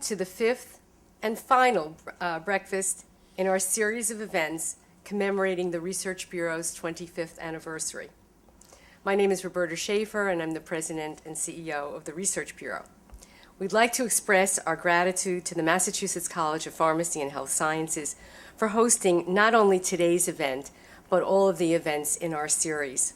to the fifth and final breakfast in our series of events commemorating the Research Bureau's 25th anniversary. My name is Roberta Schaefer, and I'm the President and CEO of the Research Bureau. We'd like to express our gratitude to the Massachusetts College of Pharmacy and Health Sciences for hosting not only today's event, but all of the events in our series.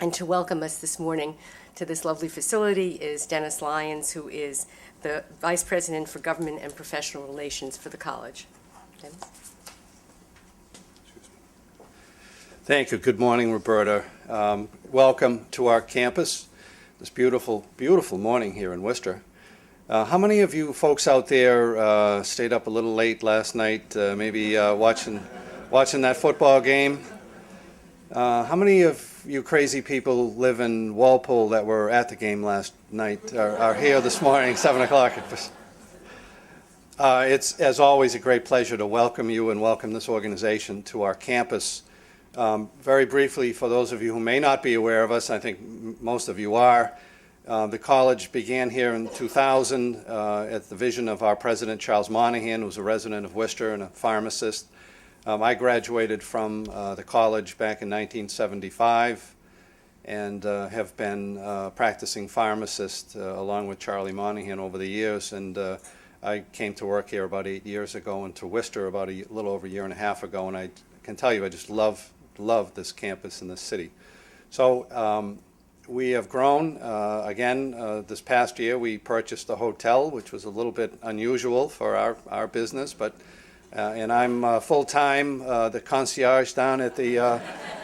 And to welcome us this morning to this lovely facility is Dennis Lyons, who is the Vice President for Government and Professional Relations for the college. Dennis? Thank you. Good morning, Roberta. Welcome to our campus. This beautiful, beautiful morning here in Worcester. How many of you folks out there stayed up a little late last night, maybe watching that football game? How many of you crazy people live in Walpole that were at the game last night are here this morning, 7 o'clock? It's, as always, a great pleasure to welcome you and welcome this organization to our campus. Very briefly, for those of you who may not be aware of us, I think most of you are, the college began here in 2000 at the vision of our president, Charles Monahan, who was a resident of Worcester and a pharmacist. I graduated from the college back in 1975 and have been practicing pharmacist along with Charlie Monahan over the years. And I came to work here about 8 years ago and to Worcester about a little over a year and a half ago. And I can tell you, I just love this campus and this city. So we have grown. Again, this past year we purchased a hotel, which was a little bit unusual for our business, but and I'm full-time the concierge down at the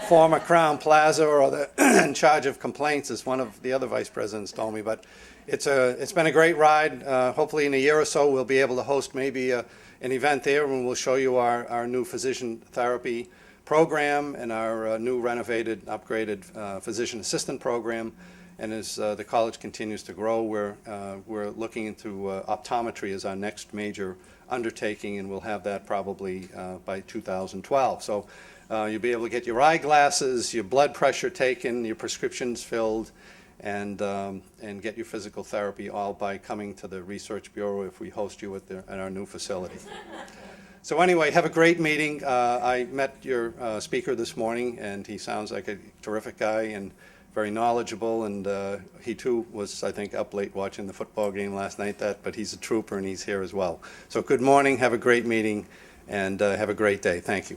former Crown Plaza, or in charge of complaints, as one of the other vice presidents told me. But it's been a great ride. Hopefully in a year or so we'll be able to host maybe an event there, and we'll show you our new physician therapy program and our new renovated, upgraded physician assistant program. And as the college continues to grow, we're looking into optometry as our next major undertaking, and we'll have that probably by 2012. So you'll be able to get your eyeglasses, your blood pressure taken, your prescriptions filled, and get your physical therapy all by coming to the Research Bureau if we host you at our new facility. So anyway, have a great meeting. I met your speaker this morning, and he sounds like a terrific guy and very knowledgeable, and he too was, I think, up late watching the football game last night, but he's a trooper and he's here as well. So good morning, have a great meeting, and have a great day. Thank you.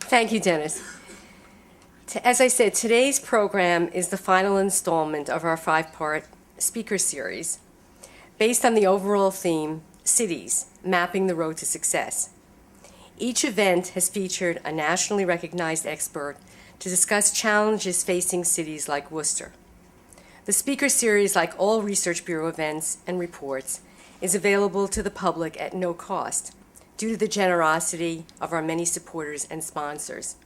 Thank you, Dennis. As I said, today's program is the final installment of our 5-part speaker series based on the overall theme, Cities, Mapping the Road to Success. Each event has featured a nationally recognized expert to discuss challenges facing cities like Worcester. The speaker series, like all Research Bureau events and reports, is available to the public at no cost due to the generosity of our many supporters and sponsors.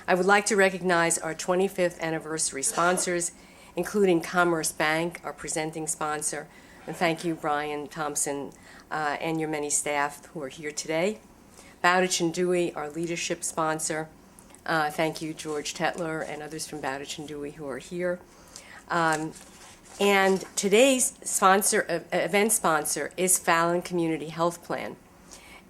I would like to recognize our 25th anniversary sponsors, including Commerce Bank, our presenting sponsor, and thank you, Brian Thompson, and your many staff who are here today. Bowditch & Dewey, our leadership sponsor. Thank you, George Tetler and others from Bowditch & Dewey who are here. And today's event sponsor is Fallon Community Health Plan.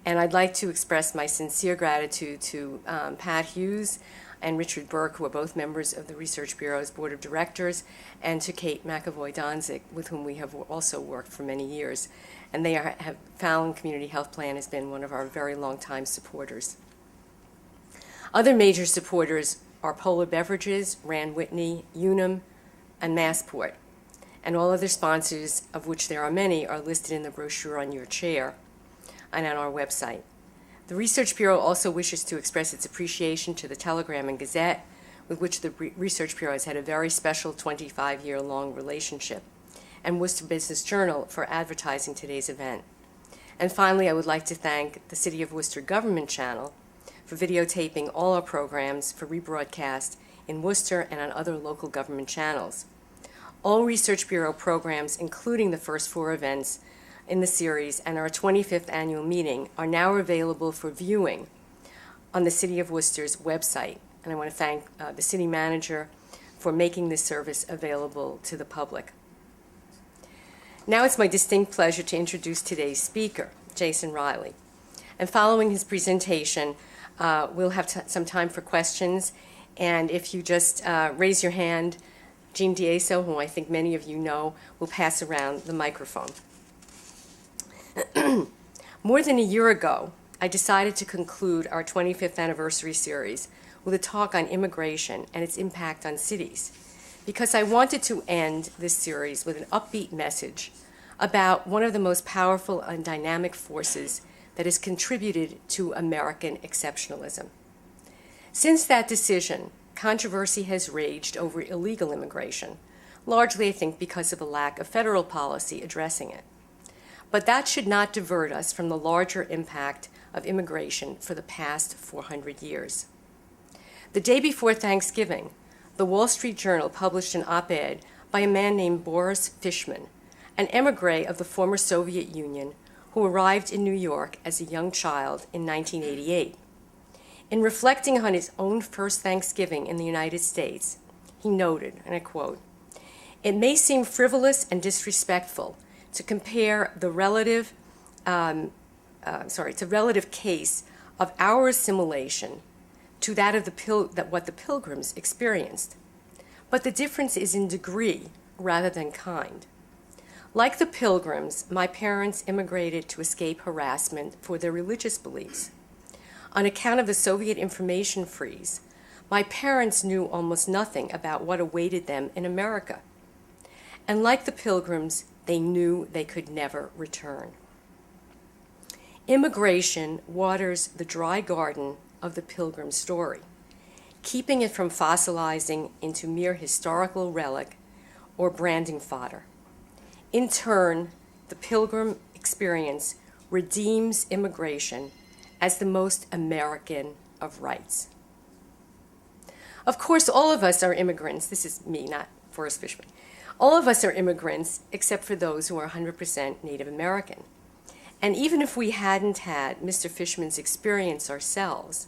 And I'd like to express my sincere gratitude to Pat Hughes and Richard Burke, who are both members of the Research Bureau's Board of Directors, and to Kate McAvoy-Donzik, with whom we have also worked for many years. And Fallon Community Health Plan has been one of our very long-time supporters. Other major supporters are Polar Beverages, Rand Whitney, Unum, and Massport. And all other sponsors, of which there are many, are listed in the brochure on your chair and on our website. The Research Bureau also wishes to express its appreciation to the Telegram and Gazette, with which the Research Bureau has had a very special 25-year-long relationship, and Worcester Business Journal for advertising today's event. And finally, I would like to thank the City of Worcester Government Channel for videotaping all our programs for rebroadcast in Worcester and on other local government channels. All Research Bureau programs, including the first 4 events in the series and our 25th annual meeting, are now available for viewing on the City of Worcester's website. And I want to thank the city manager for making this service available to the public. Now it's my distinct pleasure to introduce today's speaker, Jason Riley. And following his presentation, we'll have some time for questions. And if you just raise your hand, Jean Dieso, who I think many of you know, will pass around the microphone. More than a year ago, I decided to conclude our 25th anniversary series with a talk on immigration and its impact on cities, because I wanted to end this series with an upbeat message about one of the most powerful and dynamic forces that has contributed to American exceptionalism. Since that decision, controversy has raged over illegal immigration, largely, I think, because of a lack of federal policy addressing it. But that should not divert us from the larger impact of immigration for the past 400 years. The day before Thanksgiving, the Wall Street Journal published an op-ed by a man named Boris Fishman, an émigré of the former Soviet Union who arrived in New York as a young child in 1988. In reflecting on his own first Thanksgiving in the United States, he noted, and I quote, "It may seem frivolous and disrespectful to compare the relative case of our assimilation to that of what the Pilgrims experienced. But the difference is in degree rather than kind. Like the Pilgrims, my parents immigrated to escape harassment for their religious beliefs. On account of the Soviet information freeze, my parents knew almost nothing about what awaited them in America. And like the Pilgrims, they knew they could never return. Immigration waters the dry garden of the Pilgrim story, keeping it from fossilizing into mere historical relic or branding fodder. In turn, the Pilgrim experience redeems immigration as the most American of rights." Of course, all of us are immigrants. This is me, not Forrest Fishman. All of us are immigrants except for those who are 100% Native American. And even if we hadn't had Mr. Fishman's experience ourselves,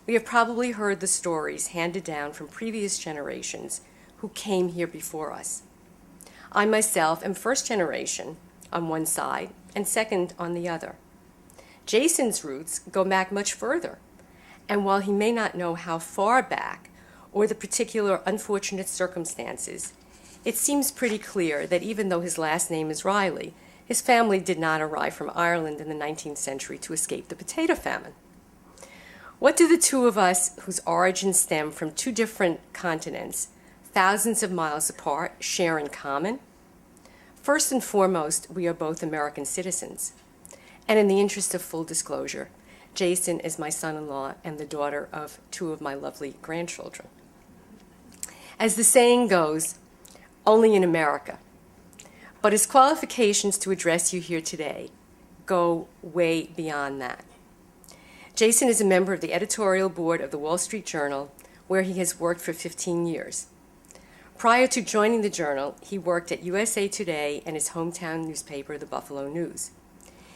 we have probably heard the stories handed down from previous generations who came here before us. I myself am first generation on one side and second on the other. Jason's roots go back much further, and while he may not know how far back or the particular unfortunate circumstances, it seems pretty clear that even though his last name is Riley, his family did not arrive from Ireland in the 19th century to escape the potato famine. What do the two of us, whose origins stem from two different continents, thousands of miles apart, share in common? First and foremost, we are both American citizens. And in the interest of full disclosure, Jason is my son-in-law and the daughter of two of my lovely grandchildren. As the saying goes, only in America. But his qualifications to address you here today go way beyond that. Jason is a member of the editorial board of the Wall Street Journal, where he has worked for 15 years. Prior to joining the Journal, he worked at USA Today and his hometown newspaper, the Buffalo News.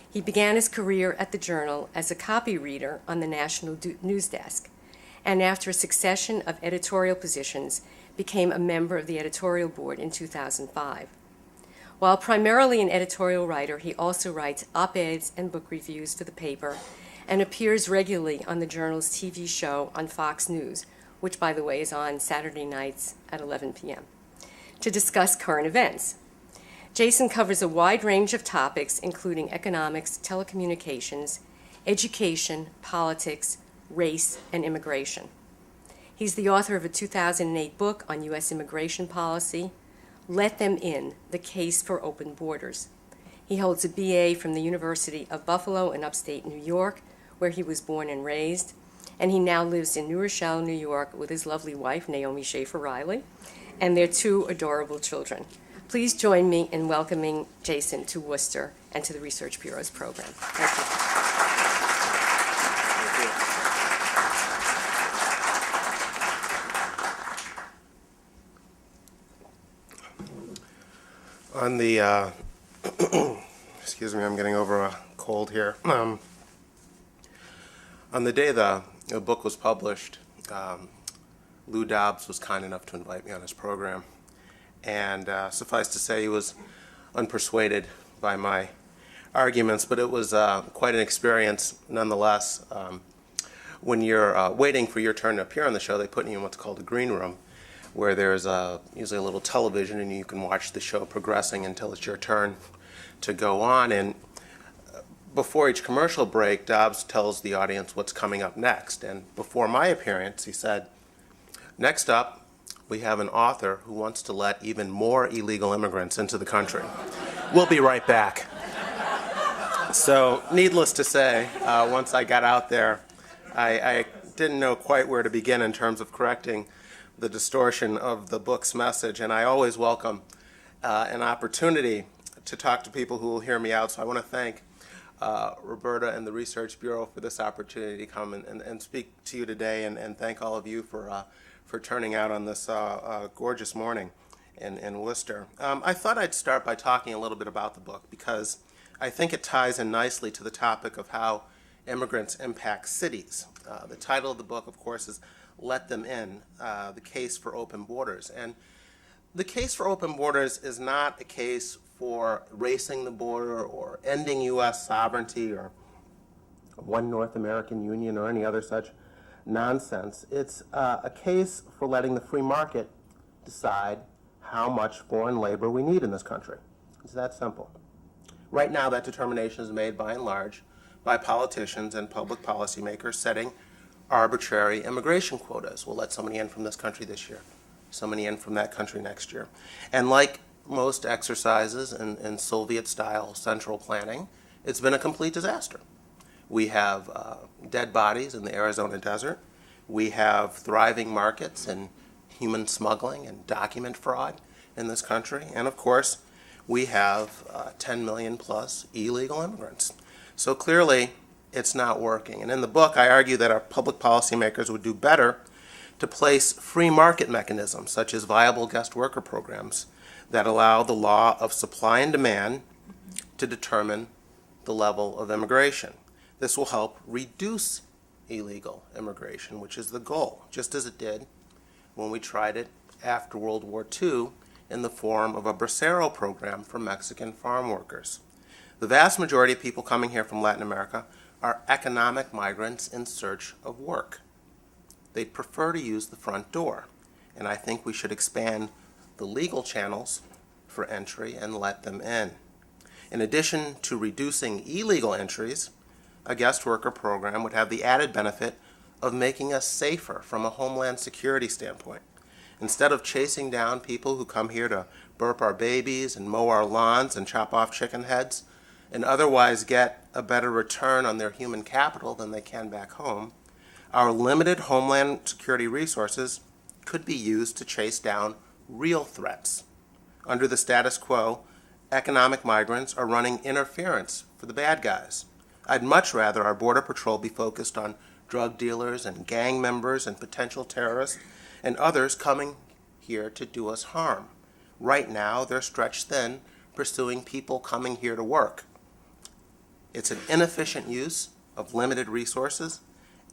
He began his career at the Journal as a copy reader on the national news desk, and after a succession of editorial positions, became a member of the editorial board in 2005. While primarily an editorial writer, he also writes op-eds and book reviews for the paper and appears regularly on the Journal's TV show on Fox News, which, by the way, is on Saturday nights at 11 p.m., to discuss current events. Jason covers a wide range of topics, including economics, telecommunications, education, politics, race, and immigration. He's the author of a 2008 book on U.S. immigration policy, Let Them In, The Case for Open Borders. He holds a BA from the University of Buffalo in upstate New York, where he was born and raised, and he now lives in New Rochelle, New York, with his lovely wife, Naomi Schaefer Riley, and their two adorable children. Please join me in welcoming Jason to Worcester and to the Research Bureau's program. Thank you. On the, excuse me, I'm getting over a cold here. On the day the the book was published, Lou Dobbs was kind enough to invite me on his program. And suffice to say, he was unpersuaded by my arguments, but it was quite an experience nonetheless. When you're waiting for your turn to appear on the show, they put you in what's called a green room, where there's usually a little television, and you can watch the show progressing until it's your turn to go on. And before each commercial break, Dobbs tells the audience what's coming up next. And before my appearance, he said, "Next up, we have an author who wants to let even more illegal immigrants into the country. We'll be right back." So, needless to say, once I got out there, I didn't know quite where to begin in terms of correcting the distortion of the book's message, and I always welcome an opportunity to talk to people who will hear me out. So I want to thank Roberta and the Research Bureau for this opportunity to come and speak to you today, and thank all of you for turning out on this gorgeous morning in Worcester. I thought I'd start by talking a little bit about the book, because I think it ties in nicely to the topic of how immigrants impact cities. The title of the book, of course, is Let Them In, the Case for Open Borders. And the case for open borders is not a case for racing the border or ending U.S. sovereignty or one North American Union or any other such nonsense. It's a case for letting the free market decide how much foreign labor we need in this country. It's that simple. Right now, that determination is made by and large by politicians and public policymakers setting arbitrary immigration quotas. We'll let so many in from this country this year, so many in from that country next year. And like most exercises in Soviet-style central planning, it's been a complete disaster. We have dead bodies in the Arizona desert. We have thriving markets in human smuggling and document fraud in this country. And of course, we have 10 million plus illegal immigrants. So clearly, it's not working. And in the book, I argue that our public policymakers would do better to place free market mechanisms, such as viable guest worker programs, that allow the law of supply and demand to determine the level of immigration. This will help reduce illegal immigration, which is the goal, just as it did when we tried it after World War II in the form of a Bracero program for Mexican farm workers. The vast majority of people coming here from Latin America are economic migrants in search of work. They'd prefer to use the front door, and I think we should expand the legal channels for entry and let them in. In addition to reducing illegal entries, a guest worker program would have the added benefit of making us safer from a homeland security standpoint. Instead of chasing down people who come here to burp our babies and mow our lawns and chop off chicken heads and otherwise get a better return on their human capital than they can back home, our limited homeland security resources could be used to chase down real threats. Under the status quo, economic migrants are running interference for the bad guys. I'd much rather our Border Patrol be focused on drug dealers and gang members and potential terrorists and others coming here to do us harm. Right now, they're stretched thin pursuing people coming here to work. It's an inefficient use of limited resources,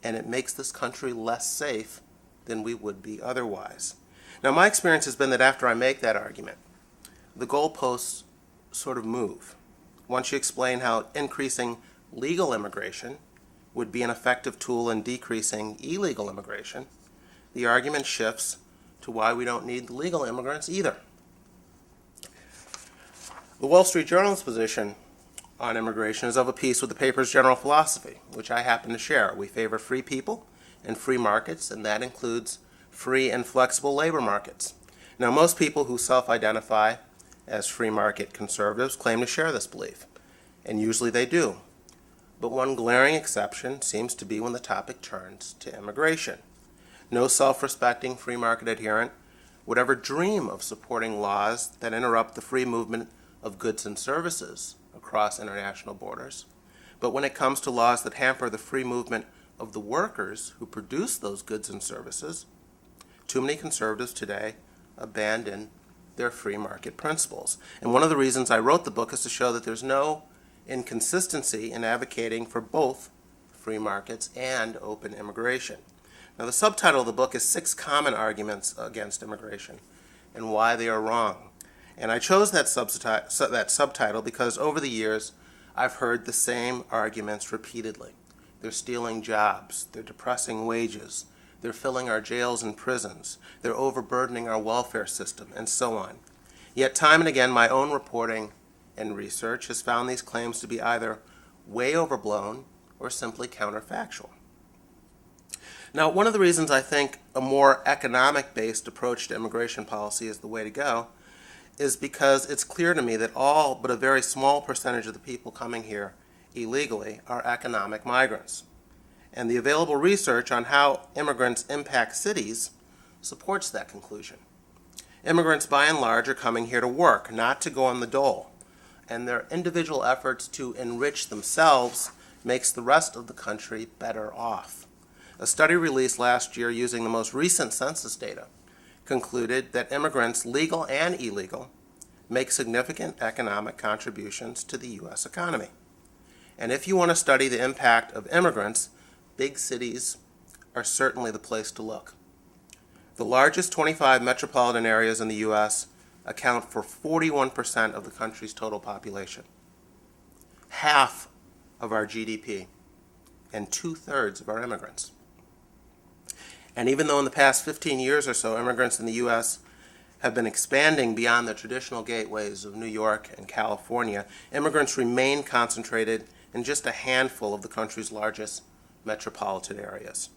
and it makes this country less safe than we would be otherwise. Now, my experience has been that after I make that argument, the goalposts sort of move. Once you explain how increasing legal immigration would be an effective tool in decreasing illegal immigration, the argument shifts to why we don't need legal immigrants either. The Wall Street Journal's position on immigration is of a piece with the paper's general philosophy, which I happen to share. We favor free people and free markets, and that includes free and flexible labor markets. Now, most people who self-identify as free market conservatives claim to share this belief, and usually they do. But one glaring exception seems to be when the topic turns to immigration. No self-respecting free market adherent would ever dream of supporting laws that interrupt the free movement of goods and services across international borders. But when it comes to laws that hamper the free movement of the workers who produce those goods and services, too many conservatives today abandon their free market principles. And one of the reasons I wrote the book is to show that there's no inconsistency in advocating for both free markets, and open immigration. Now, the subtitle of the book is 6 Common Arguments Against Immigration and Why They Are Wrong. And I chose that subtitle because over the years, I've heard the same arguments repeatedly. They're stealing jobs, they're depressing wages, they're filling our jails and prisons, they're overburdening our welfare system, and so on. Yet time and again, my own reporting and research has found these claims to be either way overblown or simply counterfactual. Now, one of the reasons I think a more economic-based approach to immigration policy is the way to go is because it's clear to me that all but a very small percentage of the people coming here illegally are economic migrants. And the available research on how immigrants impact cities supports that conclusion. Immigrants, by and large, are coming here to work, not to go on the dole. And their individual efforts to enrich themselves makes the rest of the country better off. A study released last year using the most recent census data concluded that immigrants, legal and illegal, make significant economic contributions to the U.S. economy. And if you want to study the impact of immigrants, big cities are certainly the place to look. The largest 25 metropolitan areas in the U.S. account for 41% of the country's total population, half of our GDP, and 2/3 of our immigrants. And even though in the past 15 years or so, immigrants in the U.S. have been expanding beyond the traditional gateways of New York and California, immigrants remain concentrated in just a handful of the country's largest metropolitan areas.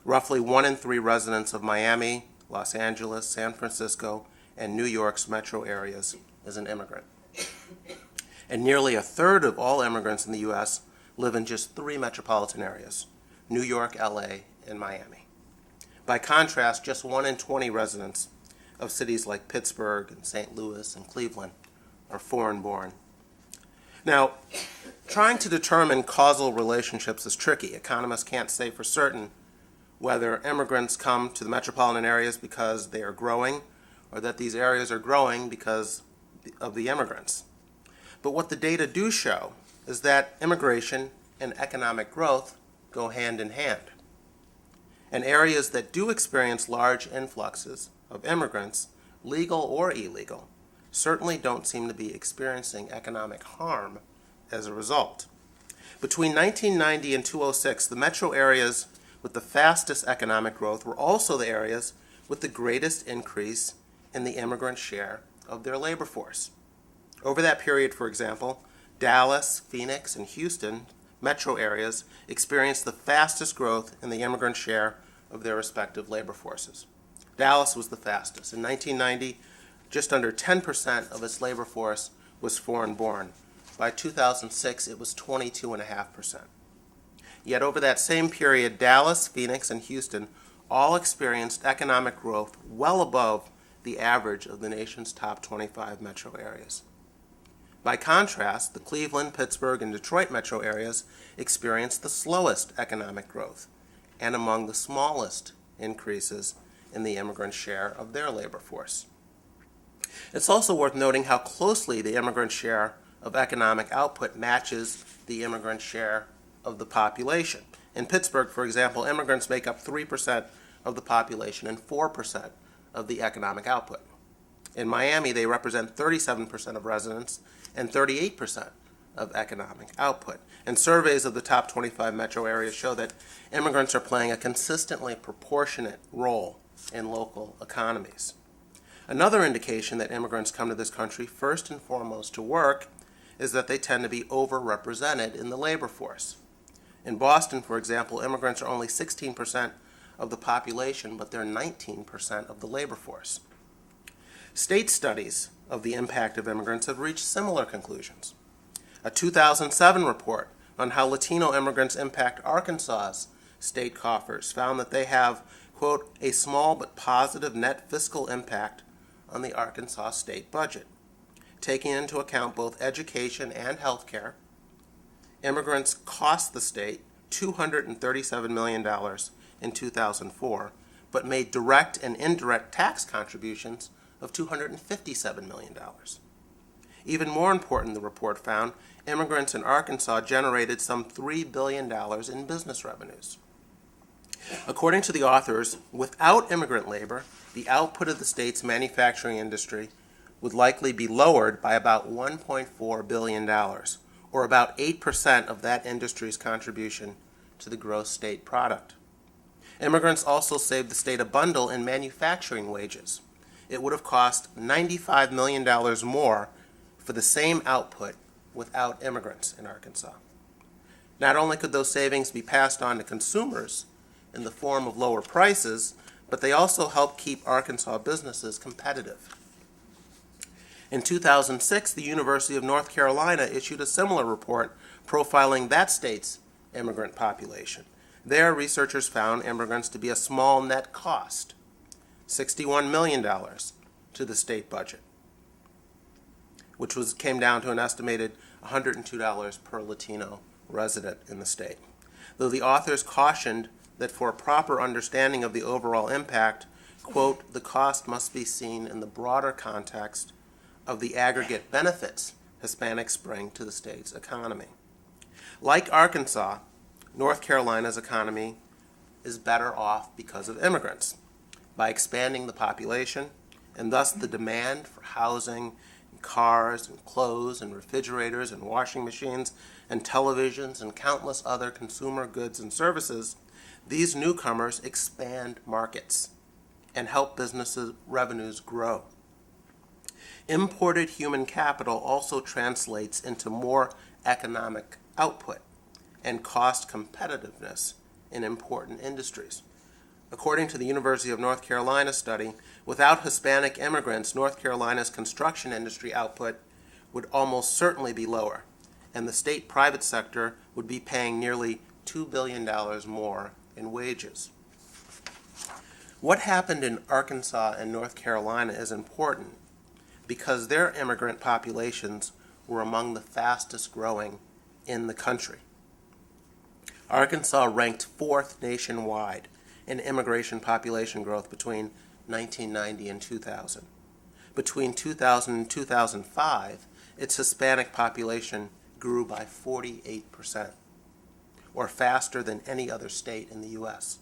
Roughly 1 in 3 residents of Miami, Los Angeles, San Francisco, and New York's metro areas is an immigrant. And nearly 1/3 of all immigrants in the U.S. live in just 3 metropolitan areas, New York, LA, and Miami. By contrast, just 1 in 20 residents of cities like Pittsburgh and St. Louis and Cleveland are foreign-born. Now, trying to determine causal relationships is tricky. Economists can't say for certain whether immigrants come to the metropolitan areas because they are growing or that these areas are growing because of the immigrants. But what the data do show is that immigration and economic growth go hand in hand. And areas that do experience large influxes of immigrants, legal or illegal, certainly don't seem to be experiencing economic harm as a result. Between 1990 and 2006, the metro areas with the fastest economic growth were also the areas with the greatest increase in the immigrant share of their labor force. Over that period, for example, Dallas, Phoenix, and Houston metro areas experienced the fastest growth in the immigrant share of their respective labor forces. Dallas was the fastest. In 1990, just under 10% of its labor force was foreign-born. By 2006, it was 22.5%. Yet over that same period, Dallas, Phoenix, and Houston all experienced economic growth well above the average of the nation's top 25 metro areas. By contrast, the Cleveland, Pittsburgh, and Detroit metro areas experienced the slowest economic growth and among the smallest increases in the immigrant share of their labor force. It's also worth noting how closely the immigrant share of economic output matches the immigrant share of the population. In Pittsburgh, for example, immigrants make up 3% of the population and 4% of the economic output. In Miami, they represent 37% of residents and 38% of economic output. And surveys of the top 25 metro areas show that immigrants are playing a consistently proportionate role in local economies. Another indication that immigrants come to this country first and foremost to work is that they tend to be overrepresented in the labor force. In Boston, for example, immigrants are only 16% of the population, but they're 19% of the labor force. State studies of the impact of immigrants have reached similar conclusions. A 2007 report on how Latino immigrants impact Arkansas's state coffers found that they have, quote, a small but positive net fiscal impact on the Arkansas state budget. Taking into account both education and health care, immigrants cost the state $237 million in 2004, but made direct and indirect tax contributions of $257 million. Even more important, the report found, immigrants in Arkansas generated some $3 billion in business revenues. According to the authors, without immigrant labor, the output of the state's manufacturing industry would likely be lowered by about $1.4 billion, or about 8% of that industry's contribution to the gross state product. Immigrants also saved the state a bundle in manufacturing wages. It would have cost $95 million more for the same output without immigrants in Arkansas. Not only could those savings be passed on to consumers in the form of lower prices, but they also help keep Arkansas businesses competitive. In 2006, the University of North Carolina issued a similar report profiling that state's immigrant population. There, researchers found immigrants to be a small net cost, $61 million to the state budget, which came down to an estimated $102 per Latino resident in the state. Though the authors cautioned that for a proper understanding of the overall impact, quote, the cost must be seen in the broader context of the aggregate benefits Hispanics bring to the state's economy. Like Arkansas, North Carolina's economy is better off because of immigrants. By expanding the population, and thus the demand for housing, and cars, and clothes, and refrigerators, and washing machines, and televisions, and countless other consumer goods and services, these newcomers expand markets and help businesses' revenues grow. Imported human capital also translates into more economic output and cost competitiveness in important industries. According to the University of North Carolina study, without Hispanic immigrants, North Carolina's construction industry output would almost certainly be lower, and the state private sector would be paying nearly $2 billion more in wages. What happened in Arkansas and North Carolina is important because their immigrant populations were among the fastest growing in the country. Arkansas ranked fourth nationwide in immigration population growth between 1990 and 2000. Between 2000 and 2005, its Hispanic population grew by 48%, or faster than any other state in the U.S.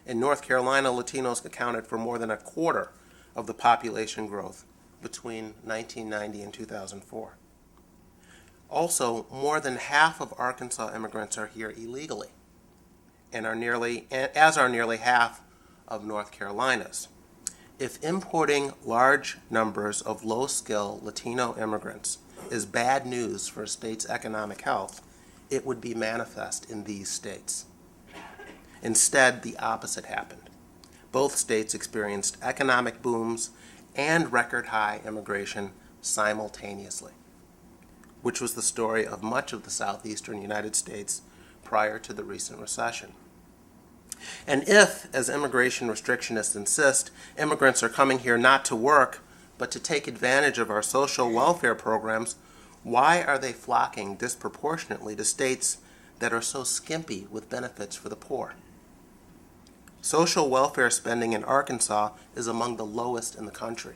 In North Carolina, Latinos accounted for more than a quarter of the population growth between 1990 and 2004. Also, more than half of Arkansas immigrants are here illegally, and are nearly half of North Carolina's. If importing large numbers of low-skill Latino immigrants is bad news for a state's economic health, it would be manifest in these states. Instead, the opposite happened. Both states experienced economic booms and record-high immigration simultaneously, which was the story of much of the southeastern United States prior to the recent recession. And if, as immigration restrictionists insist, immigrants are coming here not to work, but to take advantage of our social welfare programs, why are they flocking disproportionately to states that are so skimpy with benefits for the poor? Social welfare spending in Arkansas is among the lowest in the country.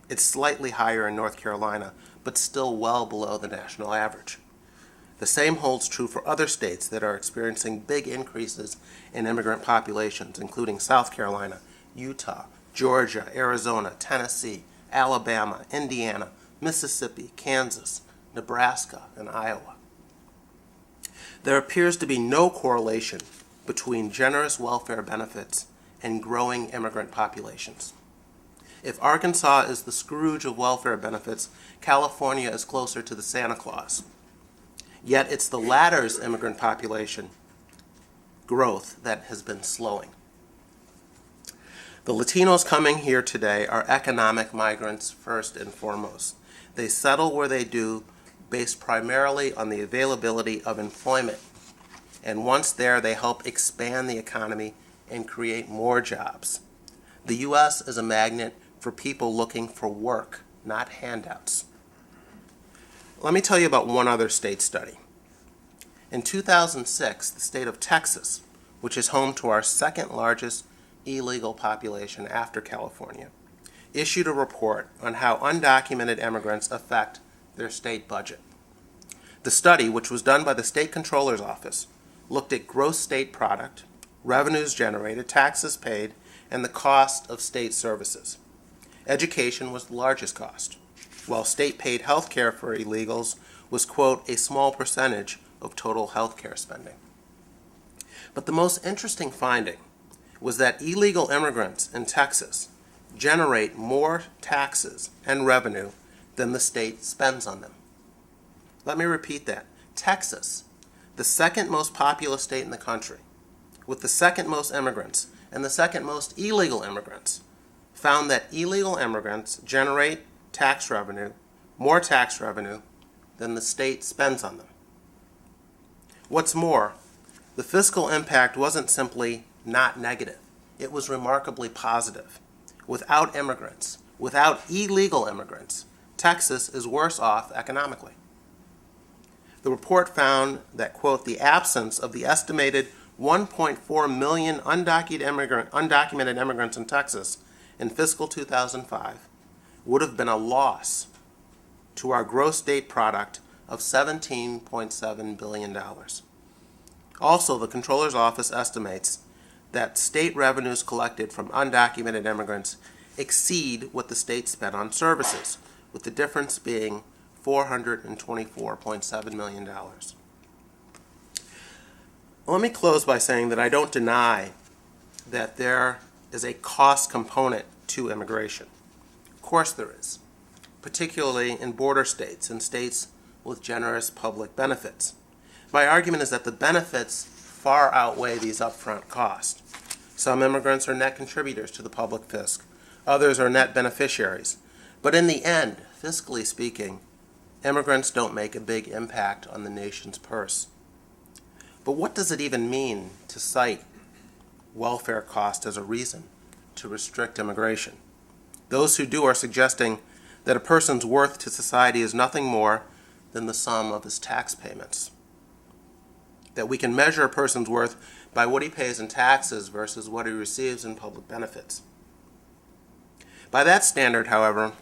It's slightly higher in North Carolina, but still well below the national average. The same holds true for other states that are experiencing big increases in immigrant populations, including South Carolina, Utah, Georgia, Arizona, Tennessee, Alabama, Indiana, Mississippi, Kansas, Nebraska, and Iowa. There appears to be no correlation between generous welfare benefits and growing immigrant populations. If Arkansas is the Scrooge of welfare benefits, California is closer to the Santa Claus. Yet it's the latter's immigrant population growth that has been slowing. The Latinos coming here today are economic migrants first and foremost. They settle where they do based primarily on the availability of employment. And once there, they help expand the economy and create more jobs. The U.S. is a magnet for people looking for work, not handouts. Let me tell you about one other state study. In 2006, the state of Texas, which is home to our second largest illegal population after California, issued a report on how undocumented immigrants affect their state budget. The study, which was done by the State Controller's Office, looked at gross state product, revenues generated, taxes paid, and the cost of state services. Education was the largest cost, while state-paid health care for illegals was, quote, a small percentage of total health care spending. But the most interesting finding was that illegal immigrants in Texas generate more taxes and revenue than the state spends on them. Let me repeat that. Texas, the second most populous state in the country, with the second most immigrants and the second most illegal immigrants, found that illegal immigrants generate tax revenue, more tax revenue than the state spends on them. What's more, the fiscal impact wasn't simply not negative. It was remarkably positive. Without immigrants, without illegal immigrants, Texas is worse off economically. The report found that, quote, the absence of the estimated 1.4 million undocumented immigrants in Texas in fiscal 2005 would have been a loss to our gross state product of $17.7 billion. Also, the Comptroller's Office estimates that state revenues collected from undocumented immigrants exceed what the state spent on services, with the difference being $424.7 million. Let me close by saying that I don't deny that there is a cost component to immigration. Of course there is, particularly in border states and states with generous public benefits. My argument is that the benefits far outweigh these upfront costs. Some immigrants are net contributors to the public fisc. Others are net beneficiaries. But in the end, fiscally speaking, immigrants don't make a big impact on the nation's purse. But what does it even mean to cite welfare cost as a reason to restrict immigration? Those who do are suggesting that a person's worth to society is nothing more than the sum of his tax payments. That we can measure a person's worth by what he pays in taxes versus what he receives in public benefits. By that standard, however,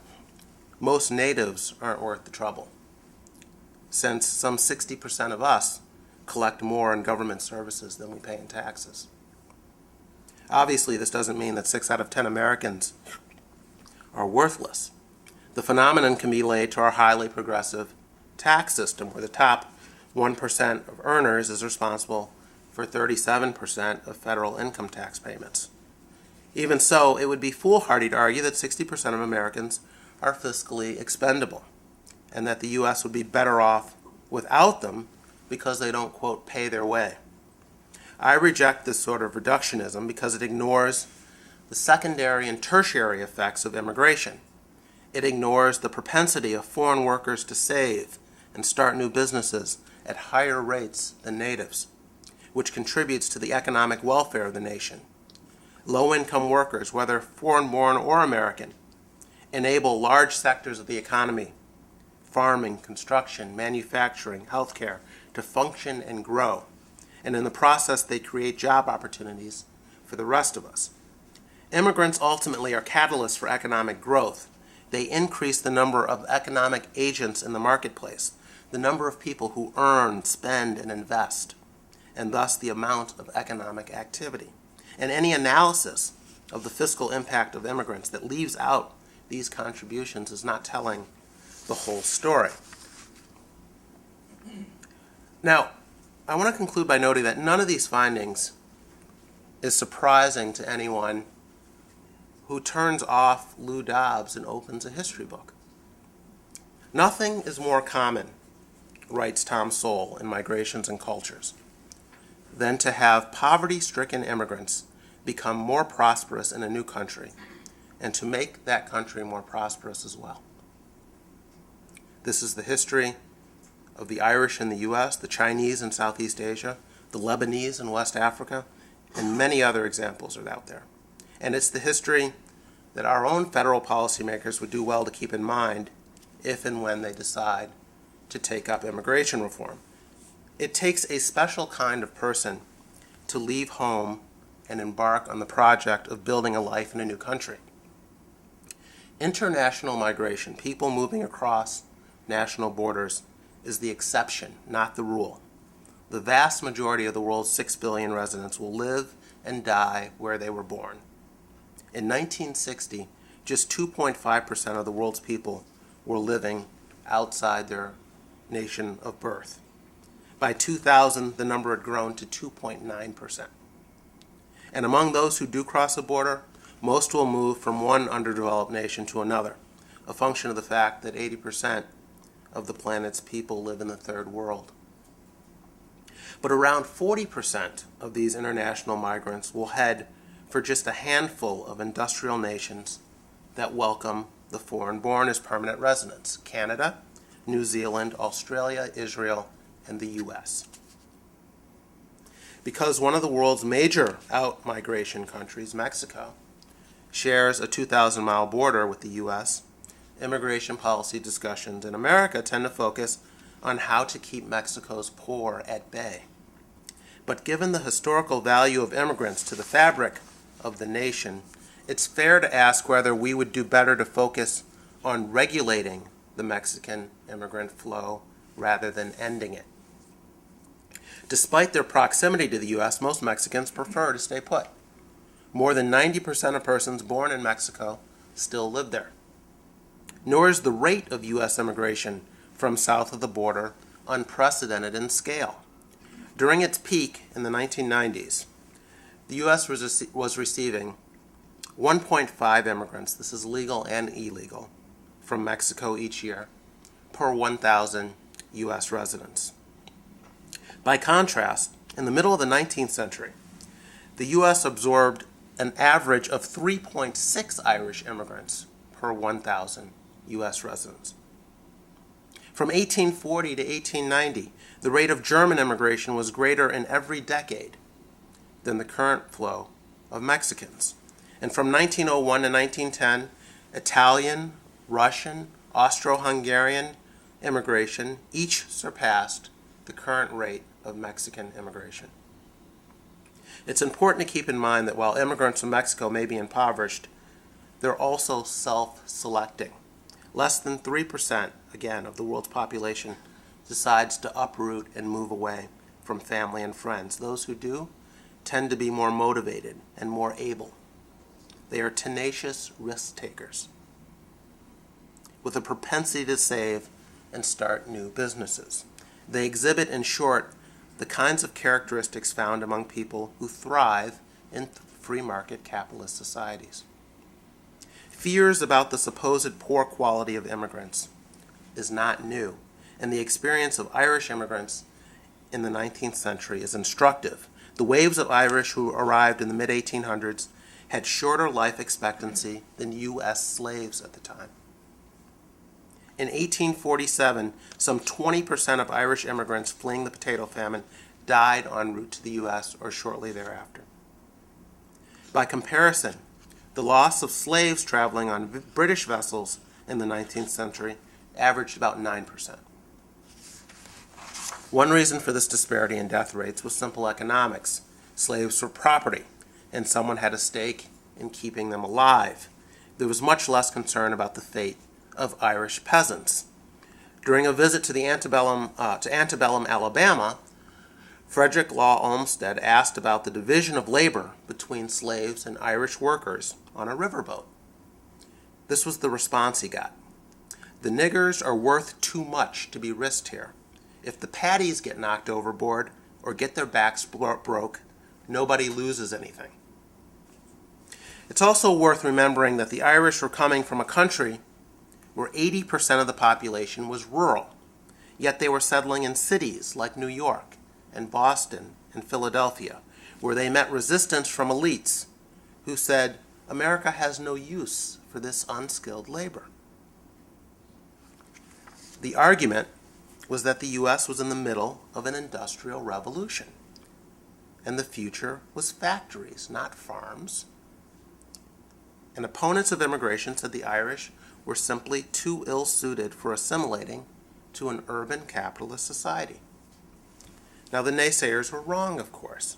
most natives aren't worth the trouble, since some 60% of us collect more in government services than we pay in taxes. Obviously, this doesn't mean that 6 out of 10 Americans are worthless. The phenomenon can be laid to our highly progressive tax system, where the top 1% of earners is responsible for 37% of federal income tax payments. Even so, it would be foolhardy to argue that 60% of Americans are fiscally expendable, and that the U.S. would be better off without them because they don't, quote, pay their way. I reject this sort of reductionism because it ignores the secondary and tertiary effects of immigration. It ignores the propensity of foreign workers to save and start new businesses at higher rates than natives, which contributes to the economic welfare of the nation. Low-income workers, whether foreign-born or American, enable large sectors of the economy, farming, construction, manufacturing, healthcare, to function and grow. And in the process, they create job opportunities for the rest of us. Immigrants ultimately are catalysts for economic growth. They increase the number of economic agents in the marketplace, the number of people who earn, spend, and invest, and thus the amount of economic activity. And any analysis of the fiscal impact of immigrants that leaves out these contributions is not telling the whole story. Now, I want to conclude by noting that none of these findings is surprising to anyone who turns off Lou Dobbs and opens a history book. Nothing is more common, writes Tom Sowell in Migrations and Cultures, than to have poverty-stricken immigrants become more prosperous in a new country and to make that country more prosperous as well. This is the history of the Irish in the U.S., the Chinese in Southeast Asia, the Lebanese in West Africa, and many other examples are out there. And it's the history that our own federal policymakers would do well to keep in mind if and when they decide to take up immigration reform. It takes a special kind of person to leave home and embark on the project of building a life in a new country. International migration, people moving across national borders, is the exception, not the rule. The vast majority of the world's 6 billion residents will live and die where they were born. In 1960, just 2.5% of the world's people were living outside their nation of birth. By 2000, the number had grown to 2.9%. And among those who do cross a border, most will move from one underdeveloped nation to another, a function of the fact that 80% of the planet's people live in the third world. But around 40% of these international migrants will head for just a handful of industrial nations that welcome the foreign-born as permanent residents: Canada, New Zealand, Australia, Israel, and the U.S. Because one of the world's major out-migration countries, Mexico, shares a 2,000-mile border with the U.S., immigration policy discussions in America tend to focus on how to keep Mexico's poor at bay. But given the historical value of immigrants to the fabric of the nation, it's fair to ask whether we would do better to focus on regulating the Mexican immigrant flow rather than ending it. Despite their proximity to the U.S., most Mexicans prefer to stay put. More than 90% of persons born in Mexico still live there. Nor is the rate of U.S. immigration from south of the border unprecedented in scale. During its peak in the 1990s, the U.S. was receiving 1.5 immigrants, this is legal and illegal, from Mexico each year per 1,000 U.S. residents. By contrast, in the middle of the 19th century, the U.S. absorbed an average of 3.6 Irish immigrants per 1,000 U.S. residents. From 1840 to 1890, the rate of German immigration was greater in every decade than the current flow of Mexicans. And from 1901 to 1910, Italian, Russian, Austro-Hungarian immigration each surpassed the current rate of Mexican immigration. It's important to keep in mind that while immigrants from Mexico may be impoverished, they're also self-selecting. Less than 3%, again, of the world's population decides to uproot and move away from family and friends. Those who do tend to be more motivated and more able. They are tenacious risk takers with a propensity to save and start new businesses. They exhibit, in short, the kinds of characteristics found among people who thrive in free market capitalist societies. Fears about the supposed poor quality of immigrants is not new, and the experience of Irish immigrants in the 19th century is instructive. The waves of Irish who arrived in the mid-1800s had shorter life expectancy than U.S. slaves at the time. In 1847, some 20% of Irish immigrants fleeing the potato famine died en route to the U.S. or shortly thereafter. By comparison, the loss of slaves traveling on British vessels in the 19th century averaged about 9%. One reason for this disparity in death rates was simple economics. Slaves were property, and someone had a stake in keeping them alive. There was much less concern about the fate of Irish peasants. During a visit to antebellum Alabama, Frederick Law Olmsted asked about the division of labor between slaves and Irish workers on a riverboat. This was the response he got. "The niggers are worth too much to be risked here. If the paddies get knocked overboard or get their backs broke, nobody loses anything." It's also worth remembering that the Irish were coming from a country where 80% of the population was rural, yet they were settling in cities like New York and Boston and Philadelphia, where they met resistance from elites who said, "America has no use for this unskilled labor." The argument was that the U.S. was in the middle of an industrial revolution, and the future was factories, not farms. And opponents of immigration said the Irish were simply too ill-suited for assimilating to an urban capitalist society. Now, the naysayers were wrong, of course.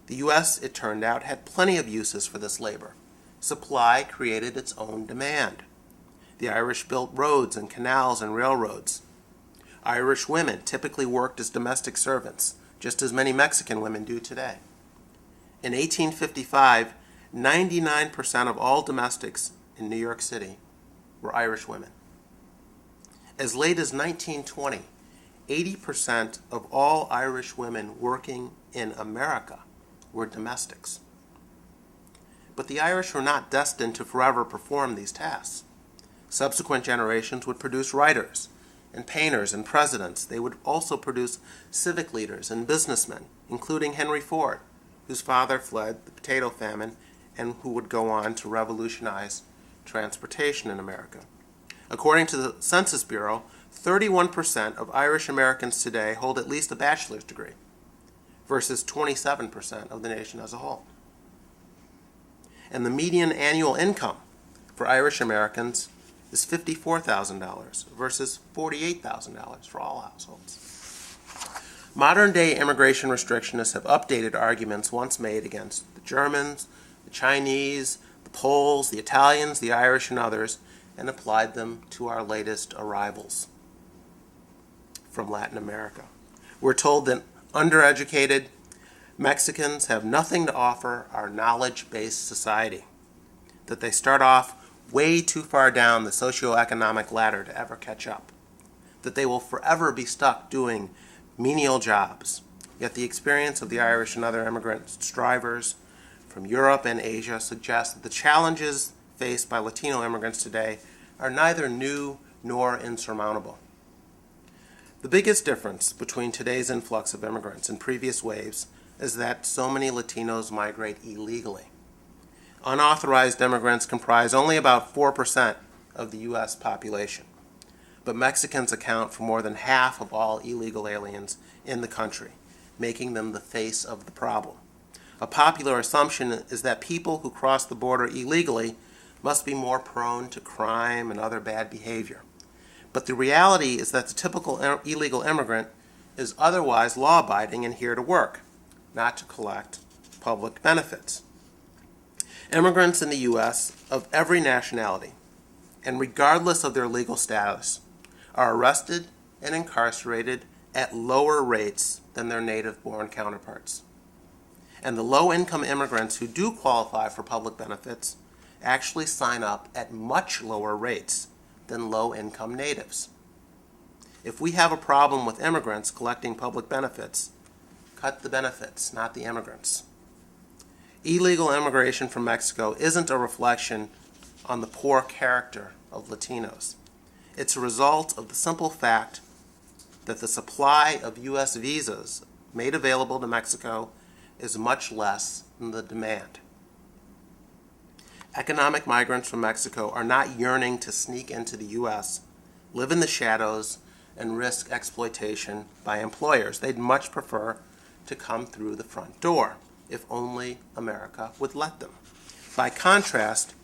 The U.S., it turned out, had plenty of uses for this labor. Supply created its own demand. The Irish built roads and canals and railroads. Irish women typically worked as domestic servants, just as many Mexican women do today. In 1855, 99% of all domestics in New York City were Irish women. As late as 1920, 80% of all Irish women working in America were domestics. But the Irish were not destined to forever perform these tasks. Subsequent generations would produce writers and painters and presidents. They would also produce civic leaders and businessmen, including Henry Ford, whose father fled the potato famine and who would go on to revolutionize transportation in America. According to the Census Bureau, 31% of Irish Americans today hold at least a bachelor's degree, versus 27% of the nation as a whole. And the median annual income for Irish Americans is $54,000 versus $48,000 for all households. Modern-day immigration restrictionists have updated arguments once made against the Germans, the Chinese, the Poles, the Italians, the Irish, and others, and applied them to our latest arrivals from Latin America. We're told that undereducated Mexicans have nothing to offer our knowledge-based society, that they start off way too far down the socioeconomic ladder to ever catch up, that they will forever be stuck doing menial jobs. Yet the experience of the Irish and other immigrant strivers from Europe and Asia suggests that the challenges faced by Latino immigrants today are neither new nor insurmountable. The biggest difference between today's influx of immigrants and previous waves is that so many Latinos migrate illegally. Unauthorized immigrants comprise only about 4% of the U.S. population, but Mexicans account for more than half of all illegal aliens in the country, making them the face of the problem. A popular assumption is that people who cross the border illegally must be more prone to crime and other bad behavior. But the reality is that the typical illegal immigrant is otherwise law-abiding and here to work, not to collect public benefits. Immigrants in the U.S. of every nationality, and regardless of their legal status, are arrested and incarcerated at lower rates than their native-born counterparts. And the low-income immigrants who do qualify for public benefits actually sign up at much lower rates than low-income natives. If we have a problem with immigrants collecting public benefits, cut the benefits, not the immigrants. Illegal immigration from Mexico isn't a reflection on the poor character of Latinos. It's a result of the simple fact that the supply of U.S. visas made available to Mexico is much less than the demand. Economic migrants from Mexico are not yearning to sneak into the U.S., live in the shadows, and risk exploitation by employers. They'd much prefer to come through the front door, if only America would let them. By contrast,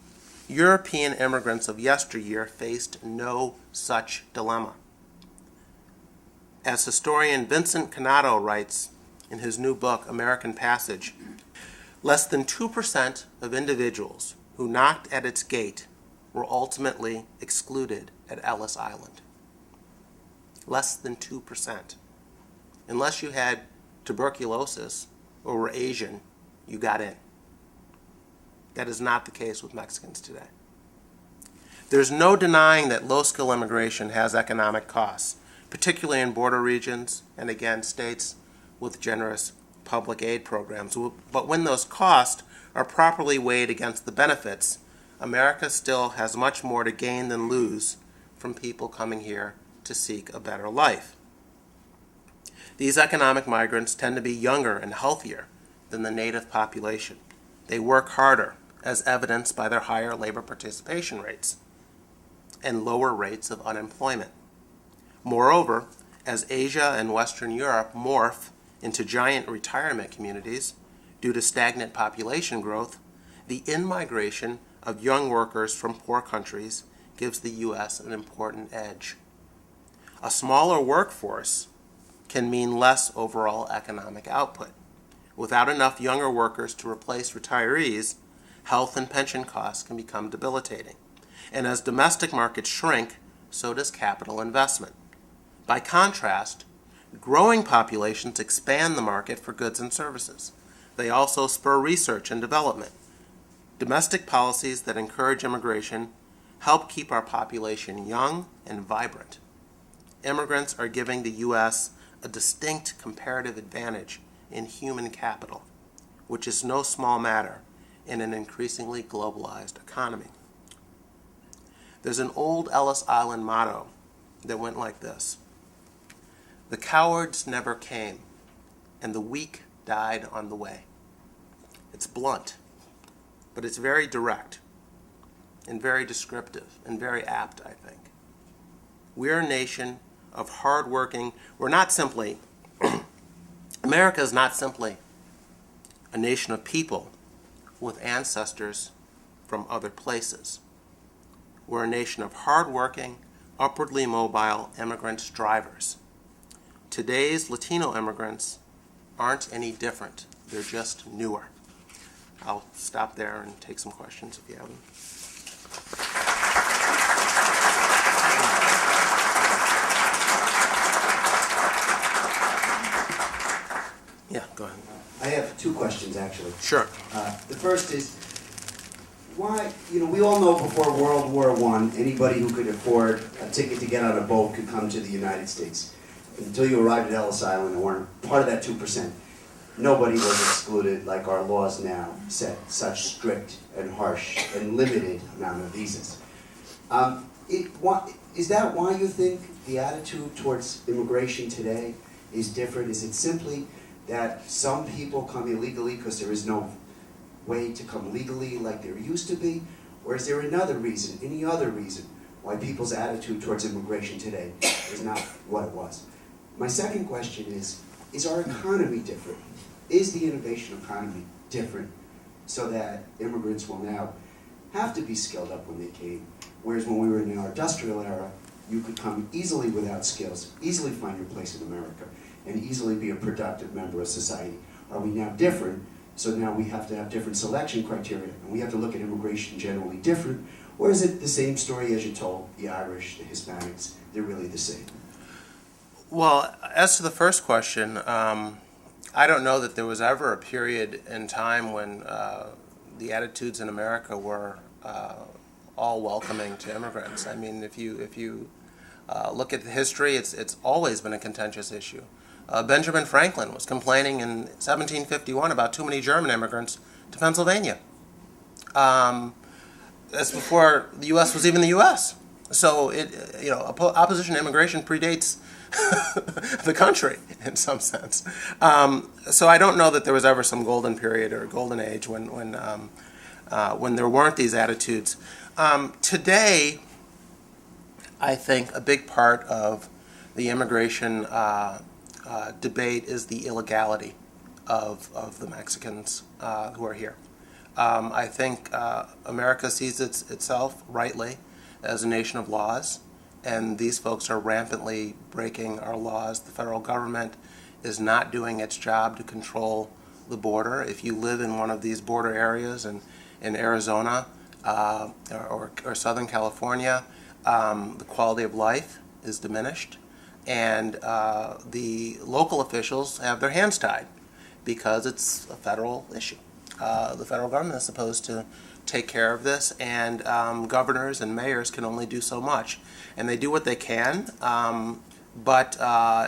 European immigrants of yesteryear faced no such dilemma. As historian Vincent Canado writes in his new book, American Passage, less than 2% of individuals who knocked at its gate were ultimately excluded at Ellis Island. Less than 2%. Unless you had tuberculosis or were Asian, you got in. That is not the case with Mexicans today. There's no denying that low-skill immigration has economic costs, particularly in border regions and, again, states with generous public aid programs. But when those costs are properly weighed against the benefits, America still has much more to gain than lose from people coming here to seek a better life. These economic migrants tend to be younger and healthier than the native population. They work harder, as evidenced by their higher labor participation rates and lower rates of unemployment. Moreover, as Asia and Western Europe morph into giant retirement communities due to stagnant population growth, the in-migration of young workers from poor countries gives the U.S. an important edge. A smaller workforce can mean less overall economic output. Without enough younger workers to replace retirees, health and pension costs can become debilitating. And as domestic markets shrink, so does capital investment. By contrast, growing populations expand the market for goods and services. They also spur research and development. Domestic policies that encourage immigration help keep our population young and vibrant. Immigrants are giving the U.S. a distinct comparative advantage in human capital, which is no small matter in an increasingly globalized economy. There's an old Ellis Island motto that went like this: "The cowards never came, and the weak died on the way." It's blunt, but it's very direct and very descriptive and very apt, I think. We're a nation of hardworking. We're not simply, America is not simply a nation of people with ancestors from other places. We're a nation of hardworking, upwardly mobile immigrant drivers. Today's Latino immigrants aren't any different. They're just newer. I'll stop there and take some questions if you have them. Yeah, go ahead. I have two questions, actually. Sure. The first is, why, we all know before World War I, anybody who could afford a ticket to get on a boat could come to the United States. Until you arrived at Ellis Island and weren't part of that 2%, nobody was excluded like our laws now set such strict and harsh and limited amount of visas. Is that why you think the attitude towards immigration today is different? Is it simply that some people come illegally because there is no way to come legally like there used to be? Or is there another reason, any other reason, why people's attitude towards immigration today is not what it was? My second question is our economy different? Is the innovation economy different so that immigrants will now have to be skilled up when they came? Whereas when we were in our industrial era, you could come easily without skills, easily find your place in America, and easily be a productive member of society. Are we now different? So now we have to have different selection criteria, and we have to look at immigration generally different, or is it the same story as you told the Irish, the Hispanics, they're really the same? Well, as to the first question, I don't know that there was ever a period in time when the attitudes in America were all welcoming to immigrants. I mean, if you look at the history, it's always been a contentious issue. Benjamin Franklin was complaining in 1751 about too many German immigrants to Pennsylvania. That's before the U.S. was even the U.S. So opposition to immigration predates the country in some sense. So I don't know that there was ever some golden period or golden age when there weren't these attitudes. Today, I think a big part of the immigration debate is the illegality of the Mexicans who are here. I think America sees itself rightly as a nation of laws, and these folks are rampantly breaking our laws. The federal government is not doing its job to control the border. If you live in one of these border areas in Arizona or Southern California, the quality of life is diminished, and the local officials have their hands tied because it's a federal issue. The federal government is supposed to take care of this, and governors and mayors can only do so much. And they do what they can, but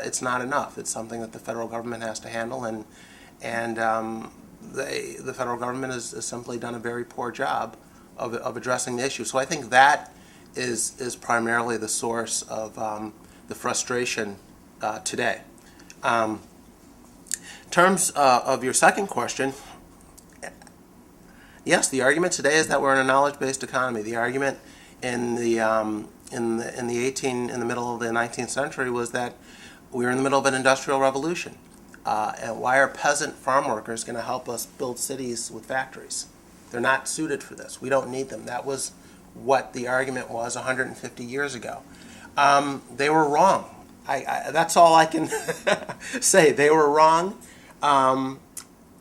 it's not enough. It's something that the federal government has to handle, and the federal government has simply done a very poor job of addressing the issue. So I think that is primarily the source of the frustration today. In terms of your second question, yes, the argument today is that we're in a knowledge-based economy. The argument in the middle of the 19th century was that we were in the middle of an industrial revolution. And why are peasant farm workers going to help us build cities with factories? They're not suited for this. We don't need them. That was what the argument was 150 years ago. They were wrong. That's all I can say. They were wrong.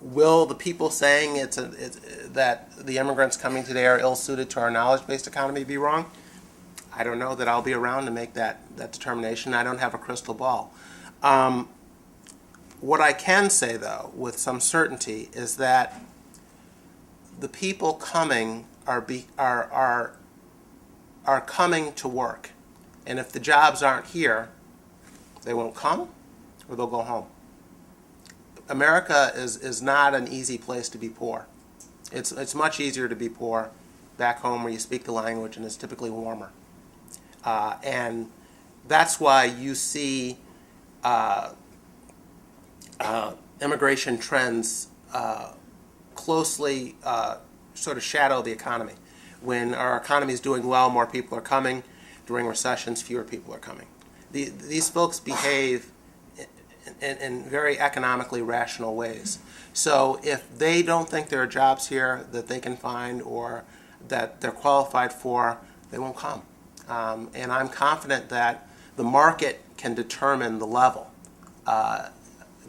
Will the people saying that the immigrants coming today are ill-suited to our knowledge-based economy be wrong? I don't know that I'll be around to make that determination. I don't have a crystal ball. What I can say, though, with some certainty, is that the people coming are coming to work. And if the jobs aren't here, they won't come or they'll go home. America is not an easy place to be poor. It's much easier to be poor back home where you speak the language and it's typically warmer. And that's why you see immigration trends closely sort of shadow the economy. When our economy is doing well, more people are coming. During recessions, fewer people are coming. These folks behave in very economically rational ways. So if they don't think there are jobs here that they can find or that they're qualified for, they won't come. And I'm confident that the market can determine the level.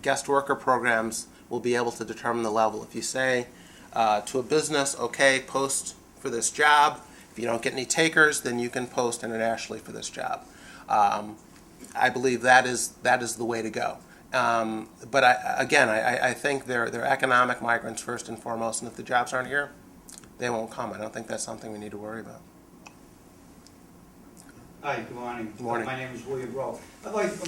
Guest worker programs will be able to determine the level. If you say to a business, okay, post for this job. If you don't get any takers, then you can post internationally for this job. I believe that is the way to go. But I think they're economic migrants first and foremost, and if the jobs aren't here, they won't come. I don't think that's something we need to worry about. Hi, good morning. Good morning. My name is William Rowe.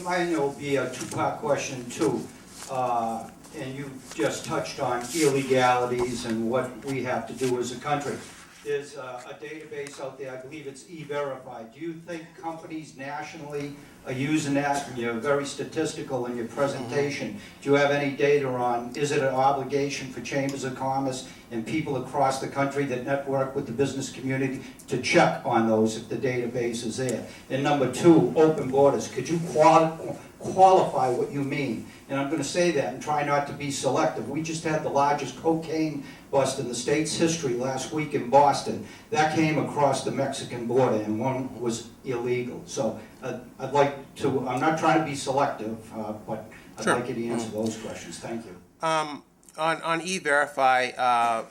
Mine will be a two-part question too. And you just touched on illegalities and what we have to do as a country. There's a database out there, I believe it's E-Verify. Do you think companies nationally are using that? And you're very statistical in your presentation. Do you have any data on, is it an obligation for chambers of commerce and people across the country that network with the business community to check on those if the database is there? And number two, open borders. Could you qualify what you mean? And I'm going to say that and try not to be selective. We just had the largest cocaine bust in the state's history last week in Boston. That came across the Mexican border, and one was illegal. So I'd like to, I'm not trying to be selective, but I'd Sure. like you to answer those questions. Thank you. On E-Verify,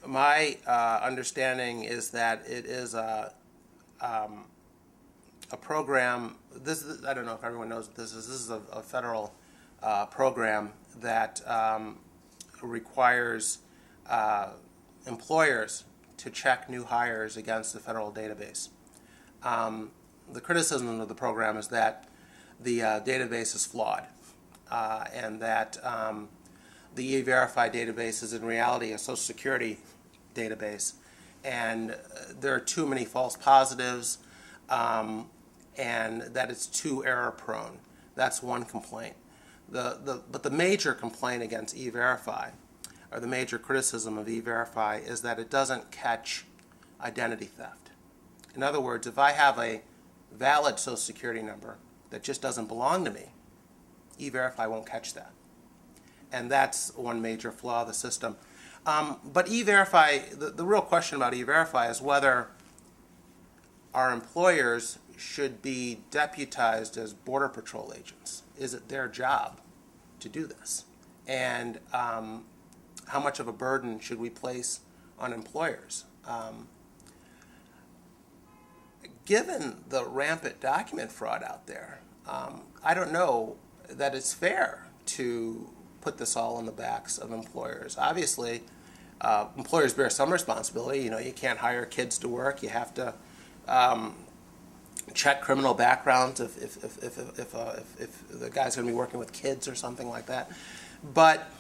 my understanding is that it is a program. This is, I don't know if everyone knows what this is. This is a federal program that requires employers to check new hires against the federal database. The criticism of the program is that the database is flawed and that the E-Verify database is in reality a Social Security database, and there are too many false positives and that it's too error-prone. That's one complaint. But the major complaint against E-Verify, or the major criticism of E-Verify, is that it doesn't catch identity theft. In other words, if I have a valid Social Security number that just doesn't belong to me, E-Verify won't catch that. And that's one major flaw of the system. But E-Verify, the real question about E-Verify is whether our employers should be deputized as Border Patrol agents. Is it their job to do this? And how much of a burden should we place on employers? Given the rampant document fraud out there, I don't know that it's fair to put this all on the backs of employers. Obviously, employers bear some responsibility. You know, you can't hire kids to work. You have to check criminal backgrounds if the guy's going to be working with kids or something like that. But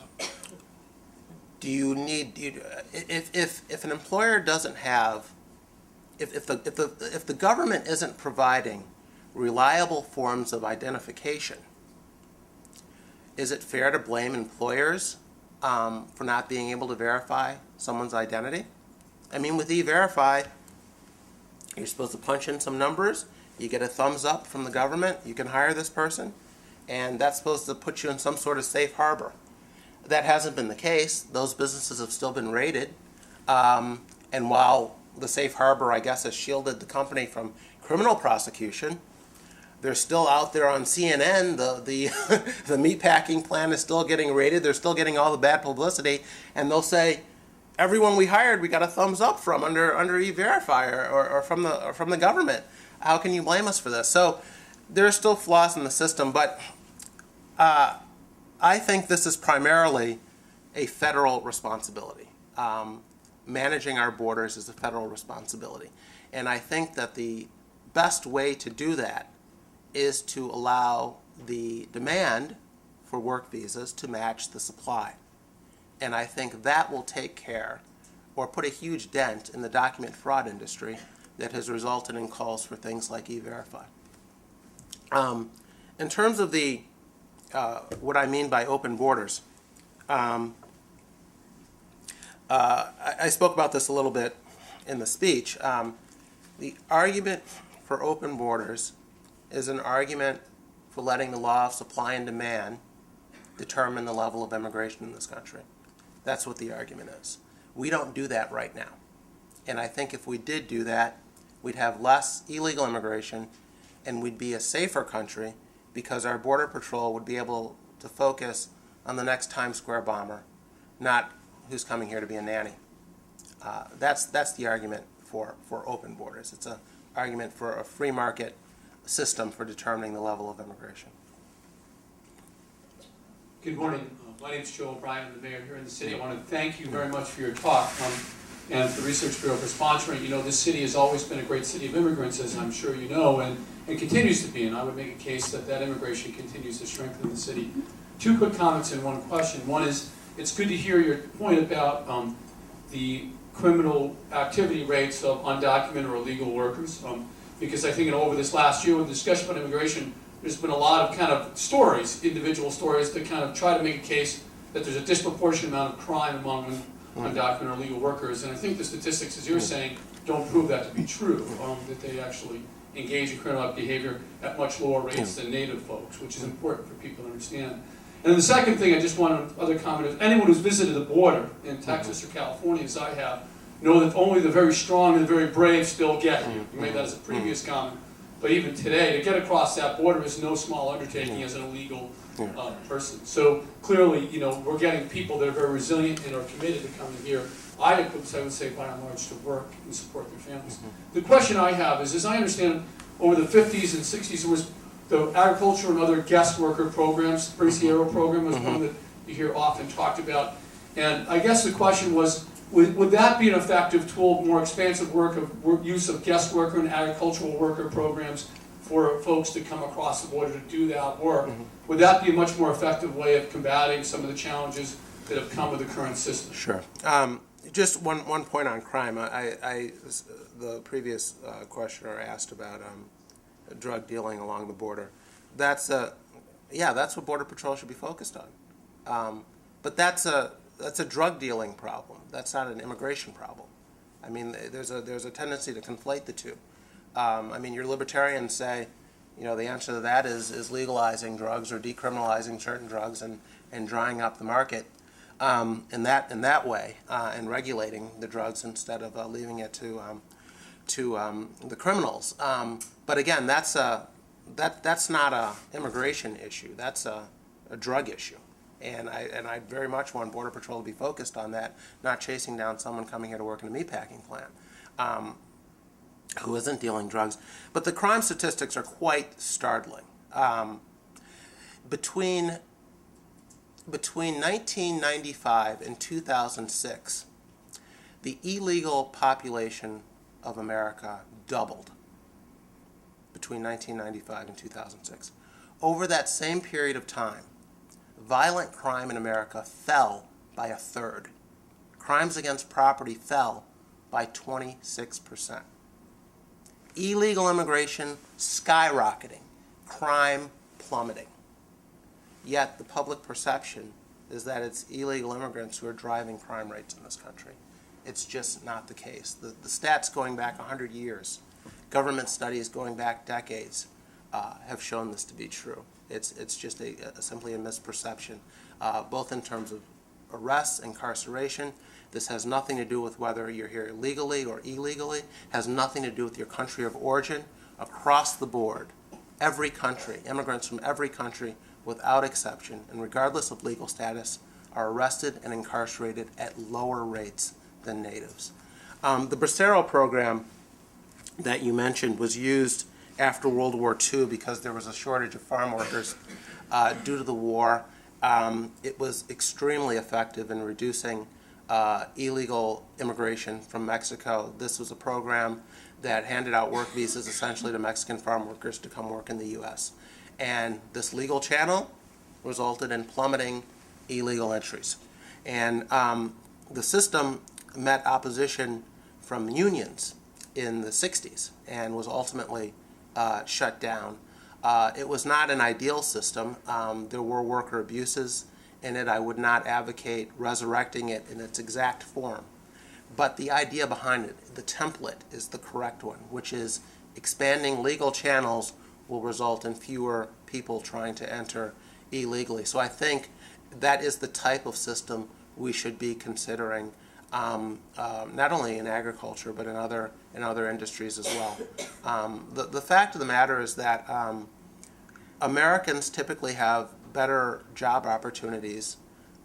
do you need if an employer doesn't have if the government isn't providing reliable forms of identification, is it fair to blame employers for not being able to verify someone's identity? I mean, with E-Verify, you're supposed to punch in some numbers, you get a thumbs up from the government, you can hire this person, and that's supposed to put you in some sort of safe harbor. That hasn't been the case. Those businesses have still been raided. And while the safe harbor, I guess, has shielded the company from criminal prosecution, They're still out there on CNN. The the meatpacking plant is still getting raided. They're still getting all the bad publicity, and they'll say, everyone we hired, we got a thumbs up from under E-Verify or from the government. How can you blame us for this? So there are still flaws in the system, but I think this is primarily a federal responsibility. Managing our borders is a federal responsibility, and I think that the best way to do that is to allow the demand for work visas to match the supply. And I think that will take care or put a huge dent in the document fraud industry that has resulted in calls for things like E-Verify. In terms of the what I mean by open borders, I spoke about this a little bit in the speech. The argument for open borders is an argument for letting the law of supply and demand determine the level of immigration in this country. That's what the argument is. We don't do that right now. And I think if we did do that, we'd have less illegal immigration and we'd be a safer country because our Border Patrol would be able to focus on the next Times Square bomber, not who's coming here to be a nanny. That's the argument for open borders. It's an argument for a free market system for determining the level of immigration. Good morning. My name is Joe O'Brien. I'm the mayor here in the city. I want to thank you very much for your talk and the Research Bureau for sponsoring. You know, this city has always been a great city of immigrants, as I'm sure you know, and continues to be. And I would make a case that immigration continues to strengthen the city. Two quick comments and one question. One is, it's good to hear your point about the criminal activity rates of undocumented or illegal workers, because I think over this last year with the discussion about immigration, there's been a lot of kind of stories, individual stories, that kind of try to make a case that there's a disproportionate amount of crime among undocumented or illegal workers. And I think the statistics, as you're saying, don't prove that to be true, that they actually engage in criminal behavior at much lower rates than native folks, which is important for people to understand. And then the second thing I just wanted other comment is, anyone who's visited the border in Texas or California, as I have, know that only the very strong and the very brave still get you. You made that as a previous comment. But even today, to get across that border is no small undertaking as an illegal person. So clearly, you know, we're getting people that are very resilient and are committed to coming here. I would say, by and large, to work and support their families. The question I have is, as I understand, over the 50s and 60s, there was the agriculture and other guest worker programs. The Bracero program was one that you hear often talked about. And I guess the question was, would that be an effective tool, more expansive use of guest worker and agricultural worker programs for folks to come across the border to do that work? Would that be a much more effective way of combating some of the challenges that have come with the current system? Sure. Just one point on crime. The previous questioner asked about drug dealing along the border. That's what Border Patrol should be focused on. But that's a drug dealing problem. That's not an immigration problem. I mean, there's a tendency to conflate the two. I mean, your libertarians say, you know, the answer to that is legalizing drugs or decriminalizing certain drugs and drying up the market in that way and regulating the drugs instead of leaving it to the criminals. But again, that's not a immigration issue. That's a drug issue. And I very much want Border Patrol to be focused on that, not chasing down someone coming here to work in a meatpacking plant who isn't dealing drugs. But the crime statistics are quite startling. Between 1995 and 2006, the illegal population of America doubled between 1995 and 2006. Over that same period of time, violent crime in America fell by a third. Crimes against property fell by 26%. Illegal immigration skyrocketing, crime plummeting. Yet the public perception is that it's illegal immigrants who are driving crime rates in this country. It's just not the case. The stats going back 100 years, government studies going back decades, have shown this to be true. It's just simply a misperception, both in terms of arrests, incarceration. This has nothing to do with whether you're here legally or illegally. It has nothing to do with your country of origin. Across the board, every country, immigrants from every country without exception, and regardless of legal status, are arrested and incarcerated at lower rates than natives. The Bracero program that you mentioned was used after World War II because there was a shortage of farm workers due to the war. It was extremely effective in reducing illegal immigration from Mexico. This was a program that handed out work visas essentially to Mexican farm workers to come work in the U.S. And this legal channel resulted in plummeting illegal entries. And the system met opposition from unions in the 60s and was ultimately shut down. It was not an ideal system. There were worker abuses in it. I would not advocate resurrecting it in its exact form. But the idea behind it, the template, is the correct one, which is expanding legal channels will result in fewer people trying to enter illegally. So I think that is the type of system we should be considering, not only in agriculture but in other industries as well. The fact of the matter is that Americans typically have better job opportunities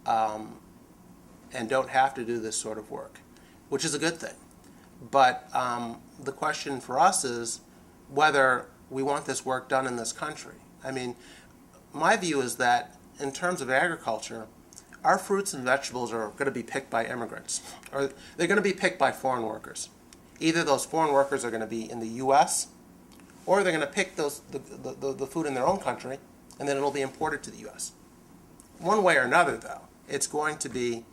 and don't have to do this sort of work, which is a good thing. But the question for us is whether we want this work done in this country. I mean, my view is that in terms of agriculture, our fruits and vegetables are going to be picked by immigrants, or they're going to be picked by foreign workers. Either those foreign workers are going to be in the U.S., or they're going to pick the food in their own country, and then it'll be imported to the U.S. One way or another, though, it's going to be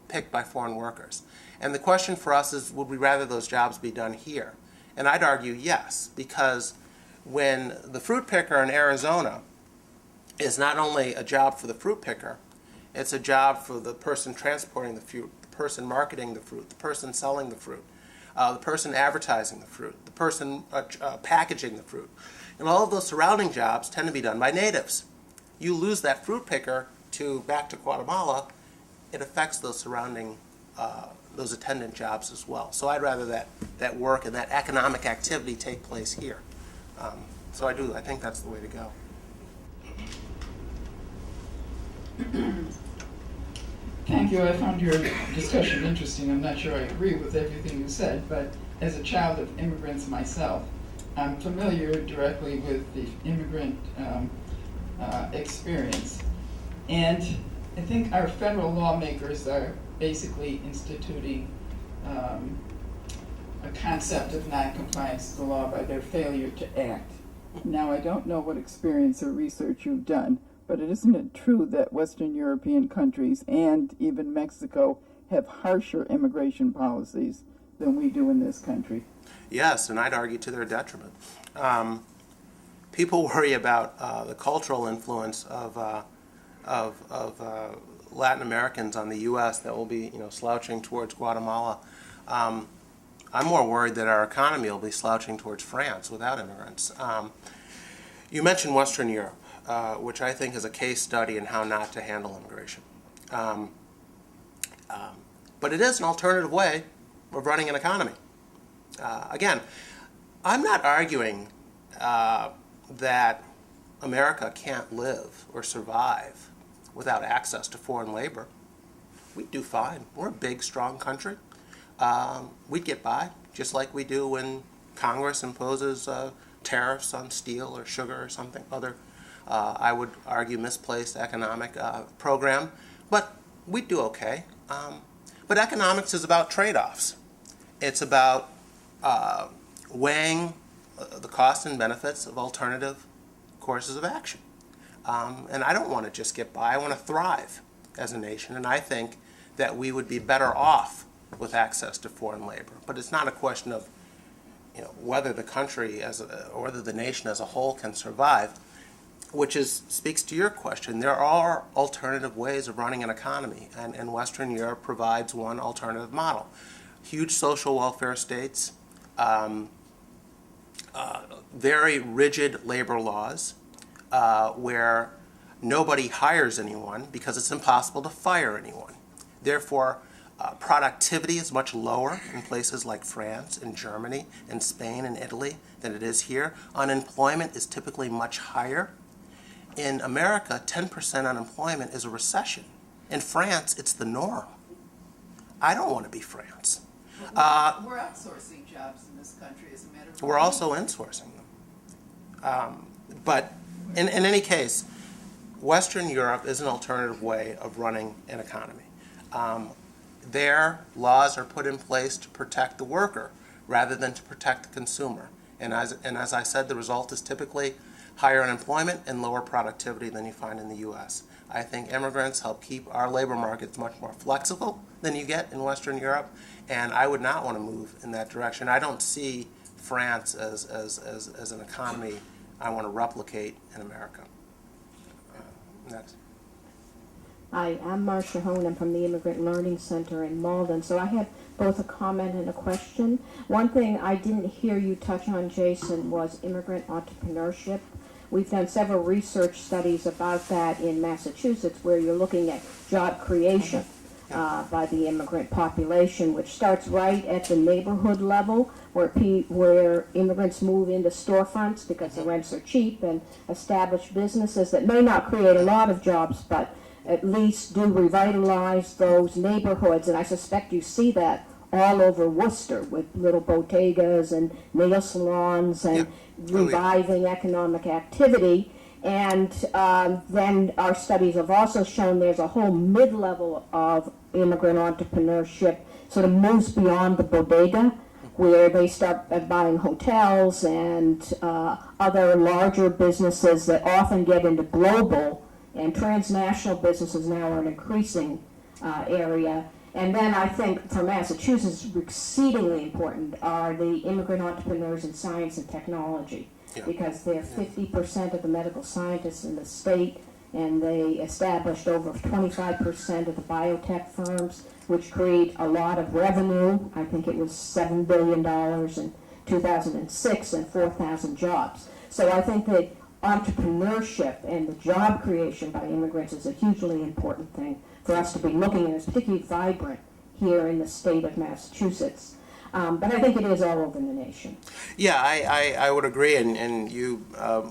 picked by foreign workers. And the question for us is, would we rather those jobs be done here? And I'd argue yes, because when the fruit picker in Arizona is not only a job for the fruit picker, it's a job for the person transporting the fruit, the person marketing the fruit, the person selling the fruit, the person advertising the fruit, the person packaging the fruit. And all of those surrounding jobs tend to be done by natives. You lose that fruit picker back to Guatemala, it affects those surrounding, those attendant jobs as well. So I'd rather that work and that economic activity take place here. So I think that's the way to go. Thank you. I found your discussion interesting. I'm not sure I agree with everything you said, but as a child of immigrants myself, I'm familiar directly with the immigrant experience. And I think our federal lawmakers are basically instituting a concept of noncompliance to the law by their failure to act. Now, I don't know what experience or research you've done, but isn't it true that Western European countries and even Mexico have harsher immigration policies than we do in this country? Yes, and I'd argue to their detriment. People worry about the cultural influence of Latin Americans on the U.S. that will be, slouching towards Guatemala. I'm more worried that our economy will be slouching towards France without immigrants. You mentioned Western Europe, which I think is a case study in how not to handle immigration. But it is an alternative way of running an economy. Again, I'm not arguing that America can't live or survive without access to foreign labor. We'd do fine. We're a big, strong country. We'd get by, just like we do when Congress imposes tariffs on steel or sugar or something other, I would argue, misplaced economic program. But we'd do okay. But economics is about trade-offs. It's about weighing the costs and benefits of alternative courses of action. And I don't want to just get by. I want to thrive as a nation. And I think that we would be better off with access to foreign labor. But it's not a question of whether the country or whether the nation as a whole can survive, which speaks to your question. There are alternative ways of running an economy, and Western Europe provides one alternative model. Huge social welfare states, very rigid labor laws, where nobody hires anyone because it's impossible to fire anyone. Therefore, Productivity is much lower in places like France and Germany and Spain and Italy than it is here. Unemployment is typically much higher. In America, 10% unemployment is a recession. In France, it's the norm. I don't want to be France. We're outsourcing jobs in this country, as a matter of fact. We're also insourcing them. But in any case, Western Europe is an alternative way of running an economy. Their laws are put in place to protect the worker rather than to protect the consumer. And as I said, the result is typically higher unemployment and lower productivity than you find in the U.S. I think immigrants help keep our labor markets much more flexible than you get in Western Europe, and I would not want to move in that direction. I don't see France as an economy I want to replicate in America. Next. Hi, I'm Marcia Hone. I'm from the Immigrant Learning Center in Malden. So I have both a comment and a question. One thing I didn't hear you touch on, Jason, was immigrant entrepreneurship. We've done several research studies about that in Massachusetts, where you're looking at job creation by the immigrant population, which starts right at the neighborhood level, where immigrants move into storefronts because the rents are cheap, and establish businesses that may not create a lot of jobs, but at least do revitalize those neighborhoods. And I suspect you see that all over Worcester with little bodegas and nail salons and reviving economic activity. And then our studies have also shown there's a whole mid-level of immigrant entrepreneurship sort of moves beyond the bodega, where they start buying hotels and other larger businesses that often get into global and transnational businesses now are an increasing area. And then I think for Massachusetts, exceedingly important are the immigrant entrepreneurs in science and technology, because they're 50% of the medical scientists in the state, and they established over 25% of the biotech firms, which create a lot of revenue. I think it was $7 billion in 2006 and 4,000 jobs. So I think that entrepreneurship and the job creation by immigrants is a hugely important thing for us to be looking at. It's particularly vibrant here in the state of Massachusetts. But I think it is all over the nation. Yeah, I would agree, and you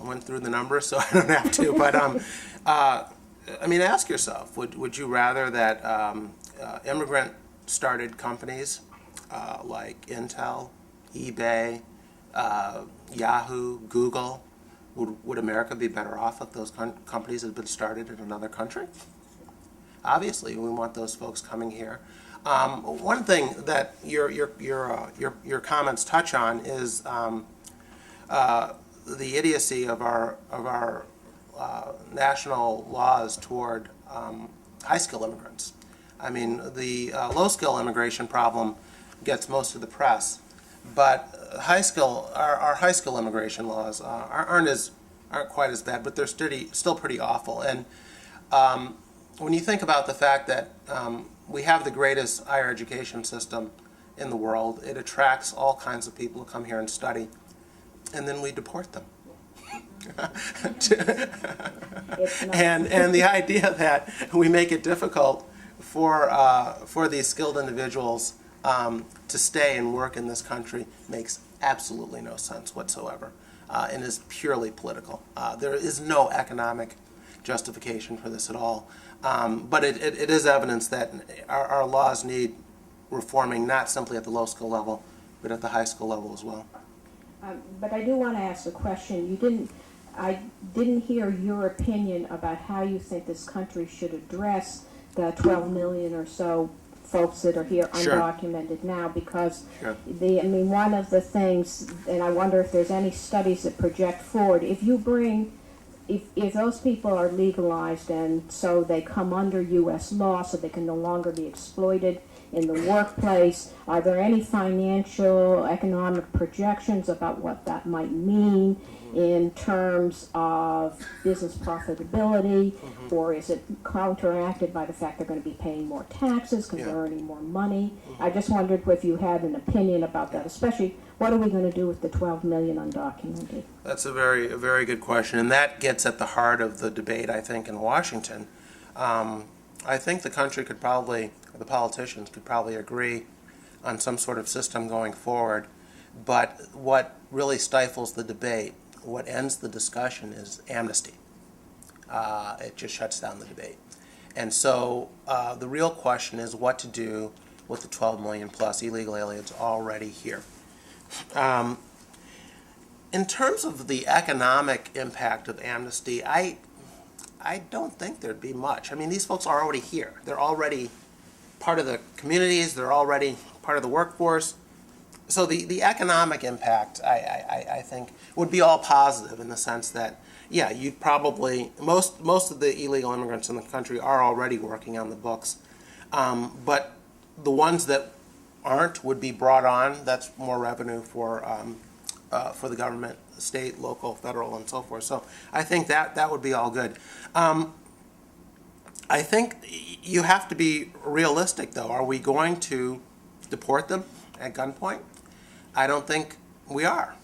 went through the numbers, so I don't have to. But I mean, ask yourself: would you rather that immigrant-started companies like Intel, eBay, Yahoo, Google, would America be better off if those companies had been started in another country? Obviously, we want those folks coming here. One thing that your comments touch on is the idiocy of our national laws toward high skill immigrants. I mean, the low skill immigration problem gets most of the press, but our high skill immigration laws aren't quite as bad, but they're still pretty awful. And when you think about the fact that we have the greatest higher education system in the world, it attracts all kinds of people to come here and study, and then we deport them. and the idea that we make it difficult for these skilled individuals to stay and work in this country makes absolutely no sense whatsoever, and is purely political. There is no economic justification for this at all. But it is evidence that our laws need reforming, not simply at the low school level, but at the high school level as well. But I do want to ask a question. I didn't hear your opinion about how you think this country should address the 12 million or so folks that are here undocumented now, because one of the things, and I wonder if there's any studies that project forward, if those people are legalized and so they come under U.S. law, so they can no longer be exploited in the workplace, are there any financial, economic projections about what that might mean in terms of business profitability, or is it counteracted by the fact they're going to be paying more taxes because they're earning more money? I just wondered if you had an opinion about that, especially what are we going to do with the 12 million undocumented? That's a very good question, and that gets at the heart of the debate, I think, in Washington. I think the country could probably the politicians could probably agree on some sort of system going forward. But what really stifles the debate, what ends the discussion, is amnesty. It just shuts down the debate. And so the real question is what to do with the 12 million plus illegal aliens already here. In terms of the economic impact of amnesty, I don't think there'd be much. I mean, these folks are already here. They're already part of the communities. They're already part of the workforce. So the economic impact, I think, would be all positive in the sense that, yeah, you'd probably, most of the illegal immigrants in the country are already working on the books. But the ones that aren't would be brought on. That's more revenue for the government, state, local, federal, and so forth. So I think that would be all good. I think you have to be realistic, though. Are we going to deport them at gunpoint? I don't think we are.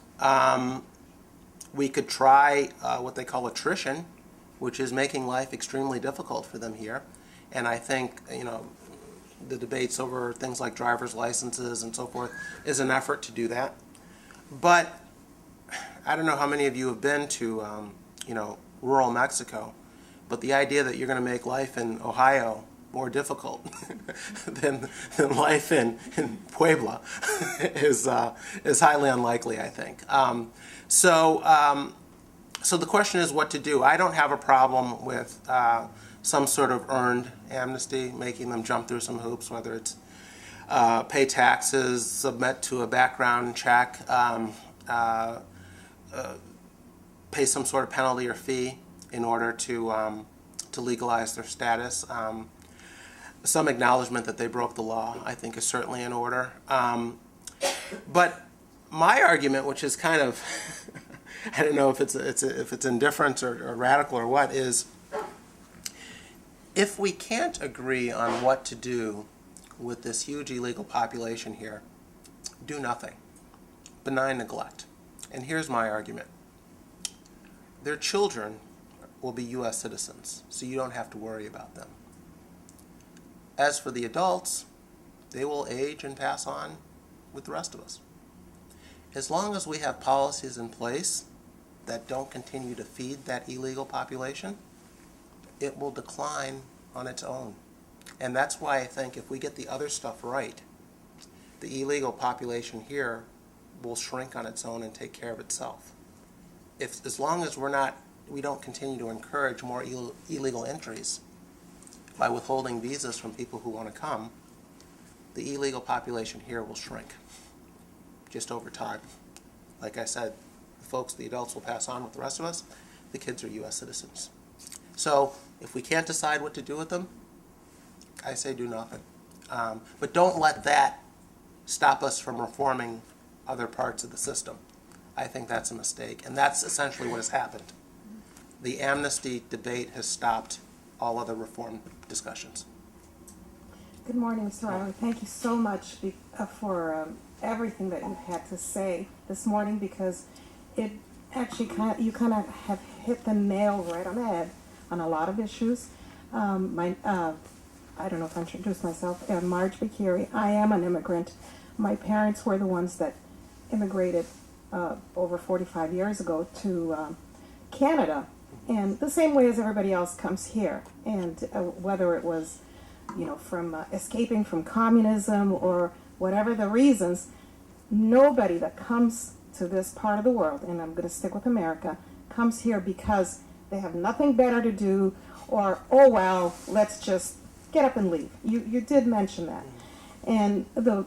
We could try what they call attrition, which is making life extremely difficult for them here. And I think, the debates over things like driver's licenses and so forth is an effort to do that. But I don't know how many of you have been to, rural Mexico, but the idea that you're going to make life in Ohio more difficult than life in Puebla is highly unlikely, I think. So the question is what to do. I don't have a problem with some sort of earned amnesty, making them jump through some hoops, whether it's pay taxes, submit to a background check, pay some sort of penalty or fee in order to legalize their status. Some acknowledgement that they broke the law, I think, is certainly in order. But my argument, which is kind of, I don't know if it's indifferent or radical or what, is if we can't agree on what to do with this huge illegal population here, do nothing. Benign neglect. And here's my argument. Their children will be U.S. citizens, so you don't have to worry about them. As for the adults, they will age and pass on with the rest of us. As long as we have policies in place that don't continue to feed that illegal population, it will decline on its own. And that's why I think if we get the other stuff right, the illegal population here will shrink on its own and take care of itself. As long as we don't continue to encourage more illegal entries by withholding visas from people who want to come, the illegal population here will shrink just over time. Like I said, the adults will pass on with the rest of us. The kids are U.S. citizens. So if we can't decide what to do with them, I say do nothing. But don't let that stop us from reforming other parts of the system. I think that's a mistake, and that's essentially what has happened. The amnesty debate has stopped all other reform discussions. Good morning, Mr. Riley. Thank you so much for everything that you've had to say this morning, because it actually you kind of have hit the nail right on the head on a lot of issues. I don't know if I introduced myself. Marge Bakiri. I am an immigrant. My parents were the ones that immigrated over 45 years ago to Canada, and the same way as everybody else comes here. And whether it was, from escaping from communism or whatever the reasons, nobody that comes to this part of the world, and I'm going to stick with America, comes here because they have nothing better to do, or, oh well, let's just get up and leave. You did mention that. And the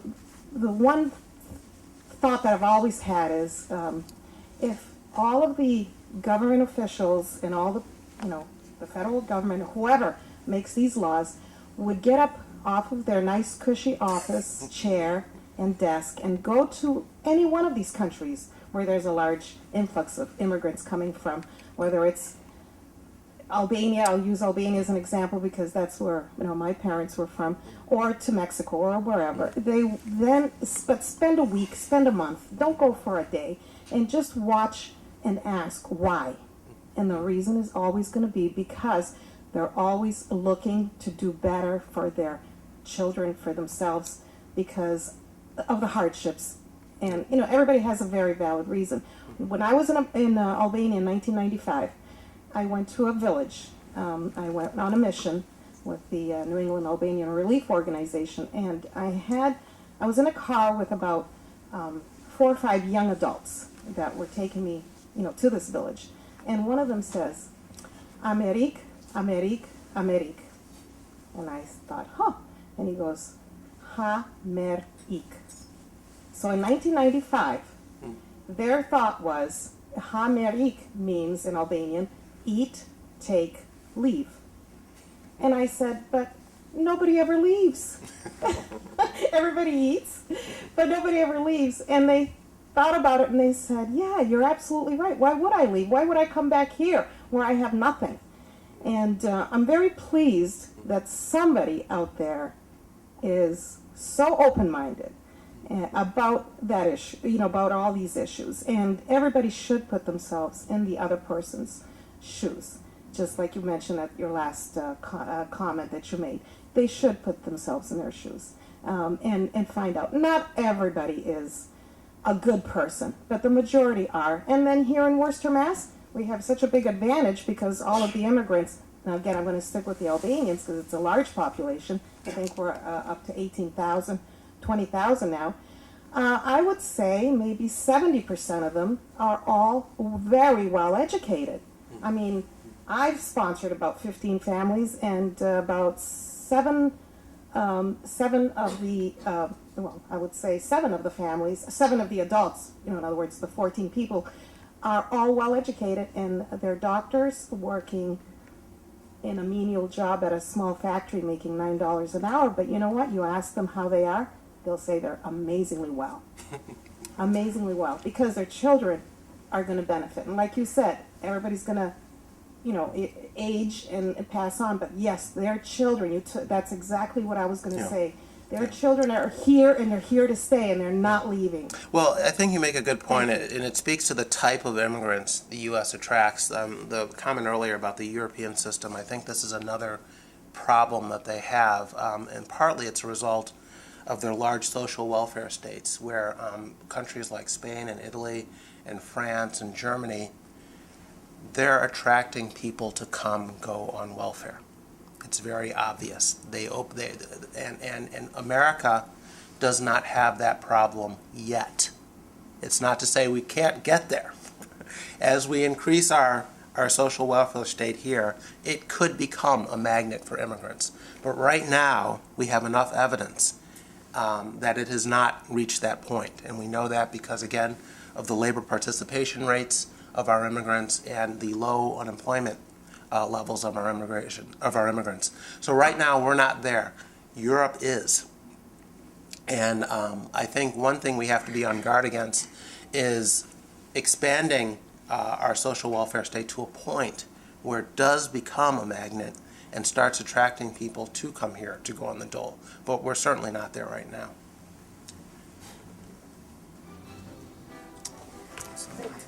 one thought that I've always had is if all of the government officials and all the federal government, whoever makes these laws, would get up off of their nice cushy office chair and desk and go to any one of these countries where there's a large influx of immigrants coming from, whether it's Albania, I'll use Albania as an example because that's where my parents were from, or to Mexico or wherever. They then spend a week, spend a month, don't go for a day, and just watch and ask why. And the reason is always going to be because they're always looking to do better for their children for themselves because of the hardships. And, you know, everybody has a very valid reason. When I was in Albania in 1995, I went to a village. I went on a mission with the New England Albanian Relief Organization, and I was in a car with about 4 or 5 young adults that were taking me, you know, to this village. And one of them says, Amerik, Amerik, Amerik. And I thought, huh. And he goes, Ha-mer-ik. So in 1995, their thought was, Ha-mer-ik means in Albanian, eat, take, leave. And I said, but nobody ever leaves. Everybody eats, but nobody ever leaves. And they thought about it and they said, yeah, you're absolutely right. Why would I leave? Why would I come back here where I have nothing? And I'm very pleased that somebody out there is so open-minded about that issue, you know, about all these issues. And everybody should put themselves in the other person's shoes. Just like you mentioned at your last comment that you made. They should put themselves in their shoes and find out. Not everybody is a good person, but the majority are. And then here in Worcester, Mass., we have such a big advantage because all of the immigrants, now again, I'm going to stick with the Albanians because it's a large population. I think we're up to 18,000, 20,000 now. I would say maybe 70% of them are all very well educated. I mean, I've sponsored about 15 families, and about seven of the families, 7 of the adults, you know, in other words, the 14 people, are all well educated, and they're doctors working in a menial job at a small factory making $9 an hour. But you know what? You ask them how they are, they'll say they're amazingly well. Amazingly well, because their children are going to benefit. And like you said, everybody's going to, you know, age and pass on. But yes, their children, that's exactly what I was going to say. Their children are here, and they're here to stay, and they're not leaving. Well, I think you make a good point, and it speaks to the type of immigrants the U.S. attracts. The comment earlier about the European system, I think this is another problem that they have, and partly it's a result of their large social welfare states, where countries like Spain and Italy and France and Germany, they're attracting people to come go on welfare. It's very obvious. And America does not have that problem yet. It's not to say we can't get there. As we increase our social welfare state here, it could become a magnet for immigrants. But right now, we have enough evidence that it has not reached that point. And we know that because, again, of the labor participation rates of our immigrants and the low unemployment levels of our immigrants. So right now we're not there. Europe is. And I think one thing we have to be on guard against is expanding our social welfare state to a point where it does become a magnet and starts attracting people to come here to go on the dole. But we're certainly not there right now.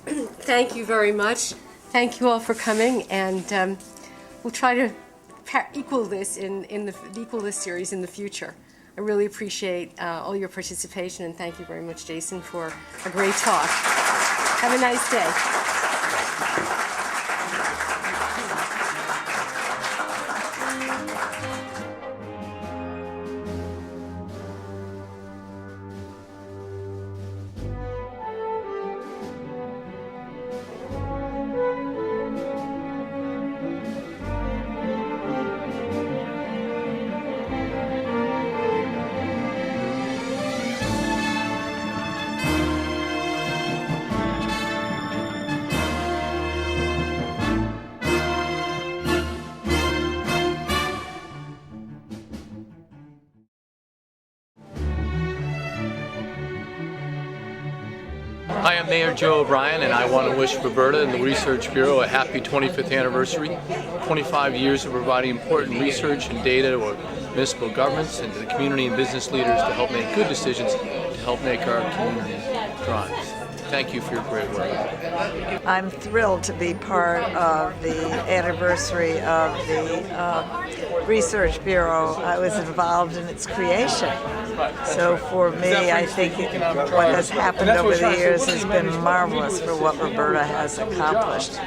Thank you very much. Thank you all for coming, and we'll try to equal this series in the future. I really appreciate all your participation, and thank you very much, Jason, for a great talk. Have a nice day. Hi, I'm Mayor Joe O'Brien, and I want to wish Roberta and the Research Bureau a happy 25th anniversary. 25 years of providing important research and data to our municipal governments and to the community and business leaders to help make good decisions to help make our community thrive. thank you for your great work. I'm thrilled to be part of the anniversary of the Research Bureau. I was involved in its creation. So for me, I think what has happened over the years has been marvelous for what Roberta has accomplished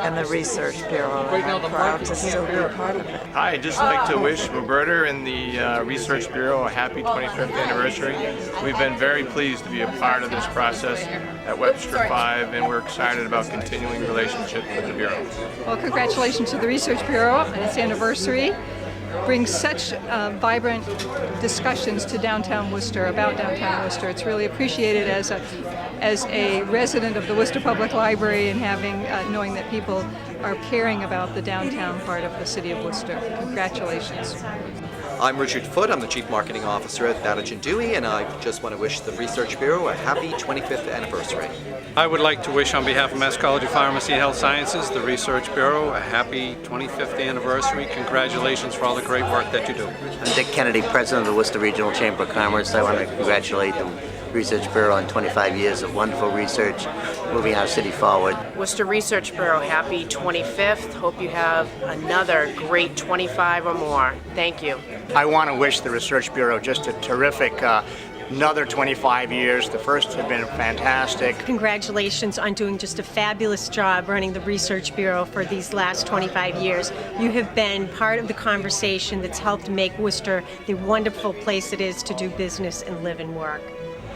and the Research Bureau. And I'm proud to still be a part of it. Hi, I'd just like to wish Roberta and the Research Bureau a happy 25th anniversary. We've been very pleased to be a part of this process at Webster 5, and we're excited about continuing the relationship with the Bureau. Well, congratulations to the Research Bureau on its anniversary. Brings such vibrant discussions to downtown Worcester, about downtown Worcester. It's really appreciated as a resident of the Worcester Public Library, and having knowing that people are caring about the downtown part of the city of Worcester. Congratulations. I'm Richard Foote. I'm the Chief Marketing Officer at Babich & Dewey, and I just want to wish the Research Bureau a happy 25th anniversary. I would like to wish, on behalf of Mass College of Pharmacy and Health Sciences, the Research Bureau a happy 25th anniversary. Congratulations for all the great work that you do. I'm Dick Kennedy, President of the Worcester Regional Chamber of Commerce. I want to congratulate the Research Bureau on 25 years of wonderful research, moving our city forward. Worcester Research Bureau, happy 25th. Hope you have another great 25 or more. Thank you. I want to wish the Research Bureau just a terrific another 25 years. The first have been fantastic. Congratulations on doing just a fabulous job running the Research Bureau for these last 25 years. You have been part of the conversation that's helped make Worcester the wonderful place it is to do business and live and work.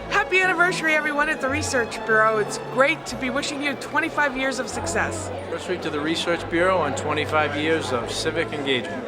Happy anniversary, everyone at the Research Bureau. It's great to be wishing you 25 years of success. Anniversary to the Research Bureau on 25 years of civic engagement.